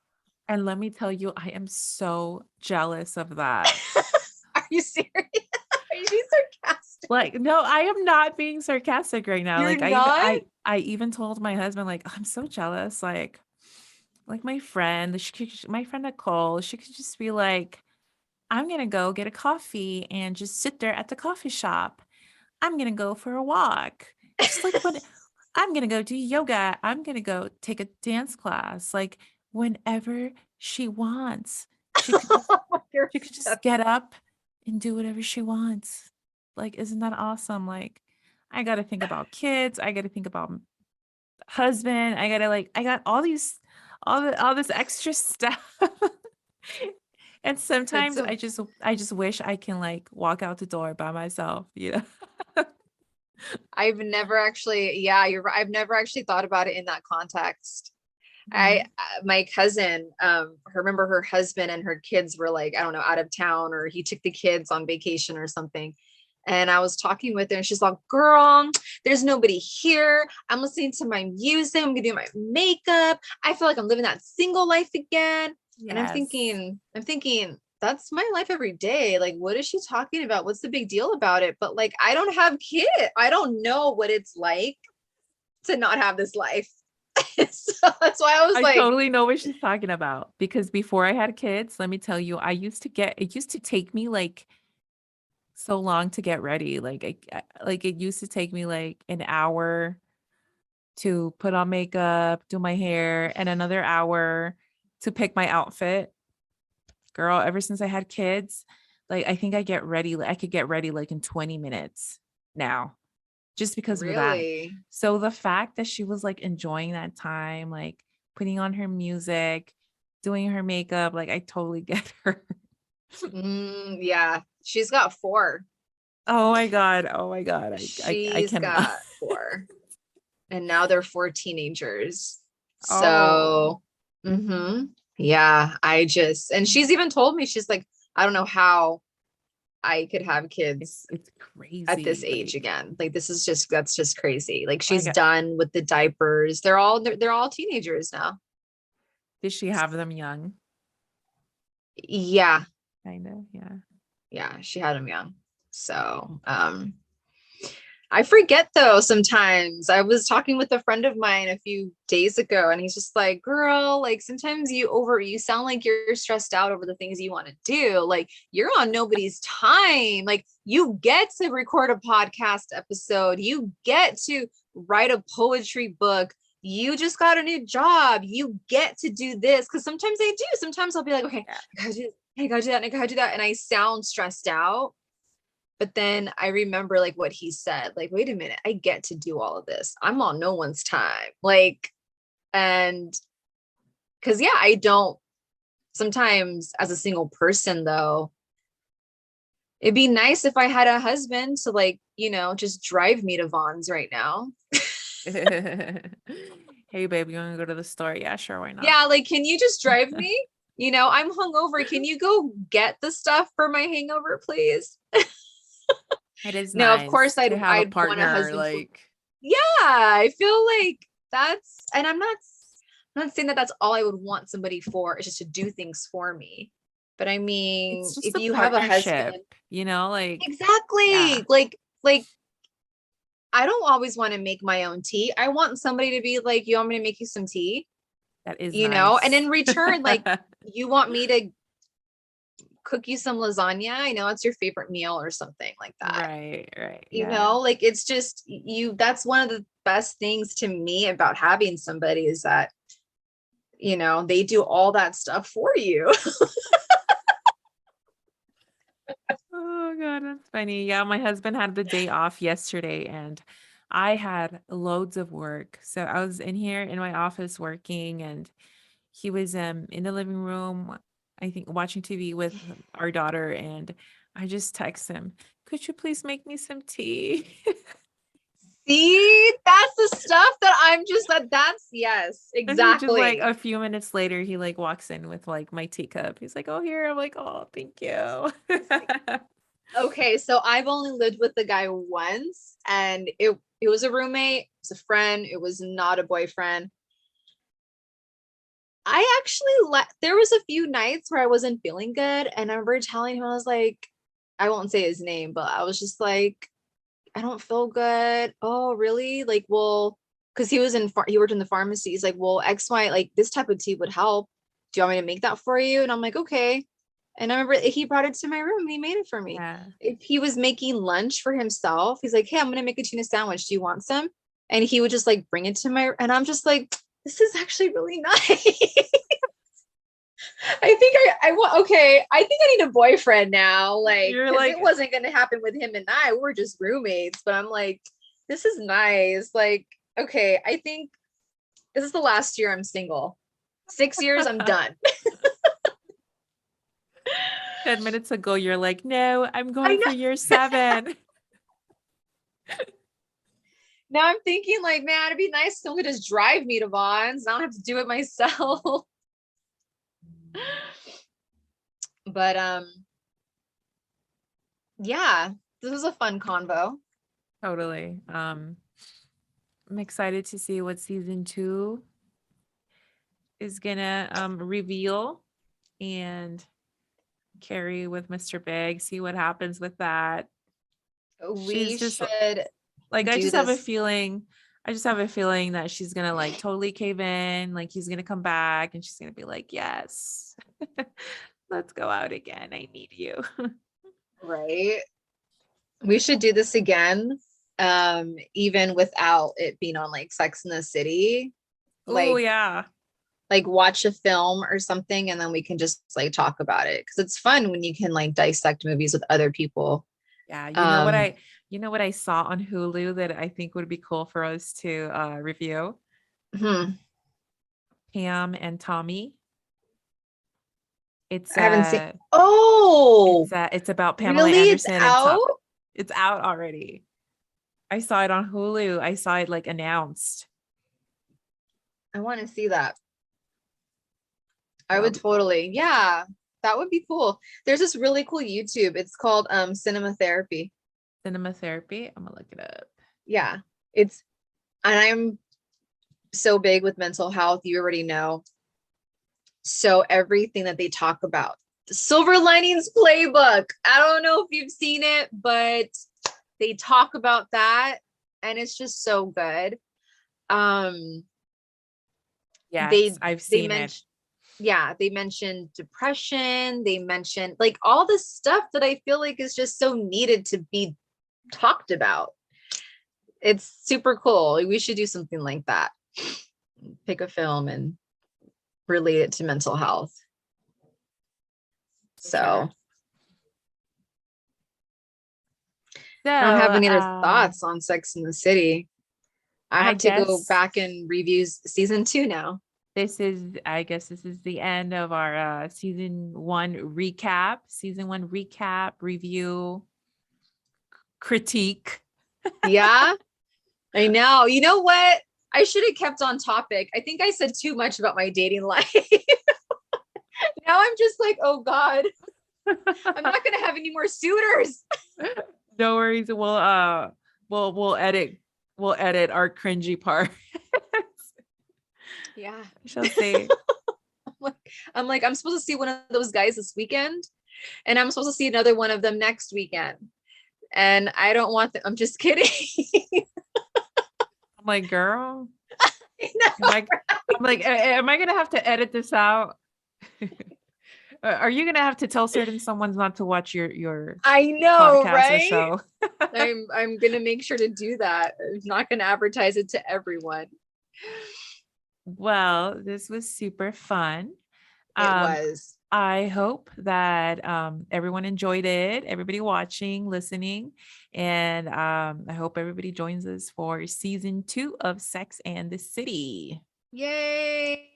And let me tell you, I am so jealous of that. Are you serious? Are you being sarcastic? Like, no, I am not being sarcastic right now. You're Like not? I even told my husband, like, I'm so jealous. Like my friend, my friend Nicole, she could just be like, I'm gonna go get a coffee and just sit there at the coffee shop. I'm gonna go for a walk. Just like when I'm gonna go do yoga. I'm gonna go take a dance class. Like whenever she wants. She could just You're she could so just get up and do whatever she wants. Like, isn't that awesome? Like, I gotta think about kids. I gotta think about husband. I got all this extra stuff. And that's sometimes so I just wish I can like walk out the door by myself, you know? I've never actually, yeah, you're right. I've never actually thought about it in that context. Mhm. My cousin, remember her husband and her kids were like, I don't know, out of town, or he took the kids on vacation or something. And I was talking with her and she's like, girl, there's nobody here. I'm listening to my music. I'm gonna do my makeup. I feel like I'm living that single life again. And Yes. I'm thinking, that's my life every day. Like, what is she talking about? What's the big deal about it? But like, I don't have kids. I don't know what it's like to not have this life. So that's why I was I like, totally know what she's talking about because before I had kids, let me tell you, it used to take me like so long to get ready. Like it used to take me like an hour to put on makeup, do my hair, and another hour to pick my outfit. Girl, ever since I had kids, like I think I could get ready like in 20 minutes now just because of that. really? So the fact that she was like enjoying that time, like putting on her music, doing her makeup, like I totally get her. Yeah, she's got four. Oh my God. Oh my God. I She's cannot. got four. And now they're four teenagers. Oh, So, yeah, and she's even told me, she's like, I don't know how I could have kids it's at this crazy. age again. Like, that's just crazy. Like, Like she's done with the diapers. They're all teenagers now. did she have them young? Yeah, Kind of, yeah. yeah, she had them young. So, I forget though sometimes. I was talking with a friend of mine a few days ago and he's just like, "Girl, like sometimes you sound like you're stressed out over the things you want to do. Like you're on nobody's time. Like you get to record a podcast episode. You get to write a poetry book. You just got a new job. You get to do this." Because sometimes I do. Sometimes I'll be like, "Okay, Yeah. I gotta do this. I gotta do that. And I gotta do that." And I sound stressed out. But then I remember like what he said, like, wait a minute, I get to do all of this. I'm on no one's time. Like, and because yeah, I don't sometimes as a single person though, it'd be nice if I had a husband to like, just drive me to Vaughn's right now. Hey babe, you want to go to the store? Yeah, sure, why not? Yeah, like, can you just drive me? I'm hungover. Can you go get the stuff for my hangover, please? It is No, of course nice I'd to have a I'd want a partner husband to. like Yeah, I feel like and I'm not saying that that's all I would want somebody for, is just to do things for me. But I it's mean, just if a you have a partnership, husband, like yeah, exactly, like I don't always want to make my own tea. I want somebody to be like, "You want me to make you some tea?" that is And nice. in return, like, you want me to cook you some lasagna. I know it's your favorite meal or something like that. Right. You Yeah. know, like it's just you, that's one of the best things to me about having somebody is that, you know, they do all that stuff for you. Oh God, that's funny. Yeah, my husband had the day off yesterday and I had loads of work. So I was in here in my office working and he was in the living room, I think watching TV with our daughter and I just text him, "Could you please make me some tea?" See, that's the stuff that I'm just that's yes, And he just like exactly. a few minutes later he like walks in with like my teacup. He's like, "Oh, here." I'm like, "Oh, thank you." Okay, so I've only lived with the guy once, and it was a roommate, it was a friend, it was not a boyfriend. I actually there was a few nights where I wasn't feeling good, and I remember telling him I was like, I won't say his name, but I was just like, I don't feel good. Oh, really? Like, well, because he worked in the pharmacy. He's like, well, X, Y, like this type of tea would help. Do you want me to make that for you? And I'm like, okay. And I remember he brought it to my room and he made it for me. Yeah. If he was making lunch for himself, he's like, hey, I'm gonna make a tuna sandwich. Do you want some? And he would just like bring it to my, and I'm just like, this is actually really nice. I think I want, okay, I think I need a boyfriend now, like, You're because it like, wasn't going to happen with him and I. We're just roommates, but I'm like, this is nice. Like, okay, I think this is the last year I'm single. 6 years, I'm done. 10 minutes ago, you're like, "No, I'm I going know. for year 7." Now I'm thinking, like, man, it'd be nice if someone could just drive me to Vaughn's. I don't have to do it myself. But yeah, this was a fun convo. Totally. I'm excited to see what season 2 is gonna reveal and Carrie with Mr. Big, see what happens with that. We She's just should like, do this. I just have a feeling that she's gonna like totally cave in, like he's gonna come back and she's gonna be like, "Yes, let's go out again. I need you." Right. We should do this again, even without it being on like Sex in the City. Oh Like yeah. watch a film or something and then we can just like talk about it. Cause it's fun when you can like dissect movies with other people. Yeah, Um, you know what I saw on Hulu that I think would be cool for us to review? hmm, Pam and Tommy. It's I haven't seen. Oh, it's about Pamela really? It's Anderson and Tom. out? It's out already. I saw it on Hulu. I saw it like announced. I want to see that. I That'll would be cool. totally, yeah, that would be cool. There's this really cool YouTube. It's called Cinema Therapy. Cinema therapy. I'm gonna look it up. Yeah. It's and I'm so big with mental health, you already know. So everything that they talk about, the Silver Linings Playbook. I don't know if you've seen it, but they talk about that and it's just so good. Um Yes, they I've they seen it. mentioned yeah, they mentioned depression, they mentioned like all this stuff that I feel like is just so needed to be talked about. It's super cool. We should do something like that. Pick a film and relate it to mental health. For So sure. So, I don't have any other thoughts on Sex in the City. I I have to go guess back and review season 2 now. I guess this is the end of our season 1 recap, review, critique. Yeah, I know. You know what? I should have kept on topic. I think I said too much about my dating life. Now I'm just like, oh God, I'm not going to have any more suitors. No worries. We'll edit our cringy part. Yeah. I shall say. I'm supposed to see one of those guys this weekend, and I'm supposed to see another one of them next weekend. And I don't want them. I'm just kidding. I'm like, girl, I know, am I I'm like, am I gonna have to edit this out? Are you gonna have to tell certain someones not to watch your I know, podcast or right? show? I'm gonna make sure to do that. I'm not gonna advertise it to everyone. Well, this was super fun. It Um, was. I hope that everyone enjoyed it, everybody watching, listening, and I hope everybody joins us for season 2 of Sex and the City. Yay.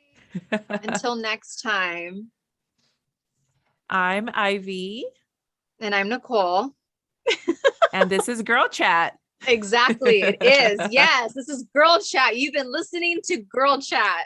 Until next time. I'm Ivy, And I'm Nicole. and this is Girl Chat. Exactly. It is. Yes. This is Girl Chat. You've been listening to Girl Chat.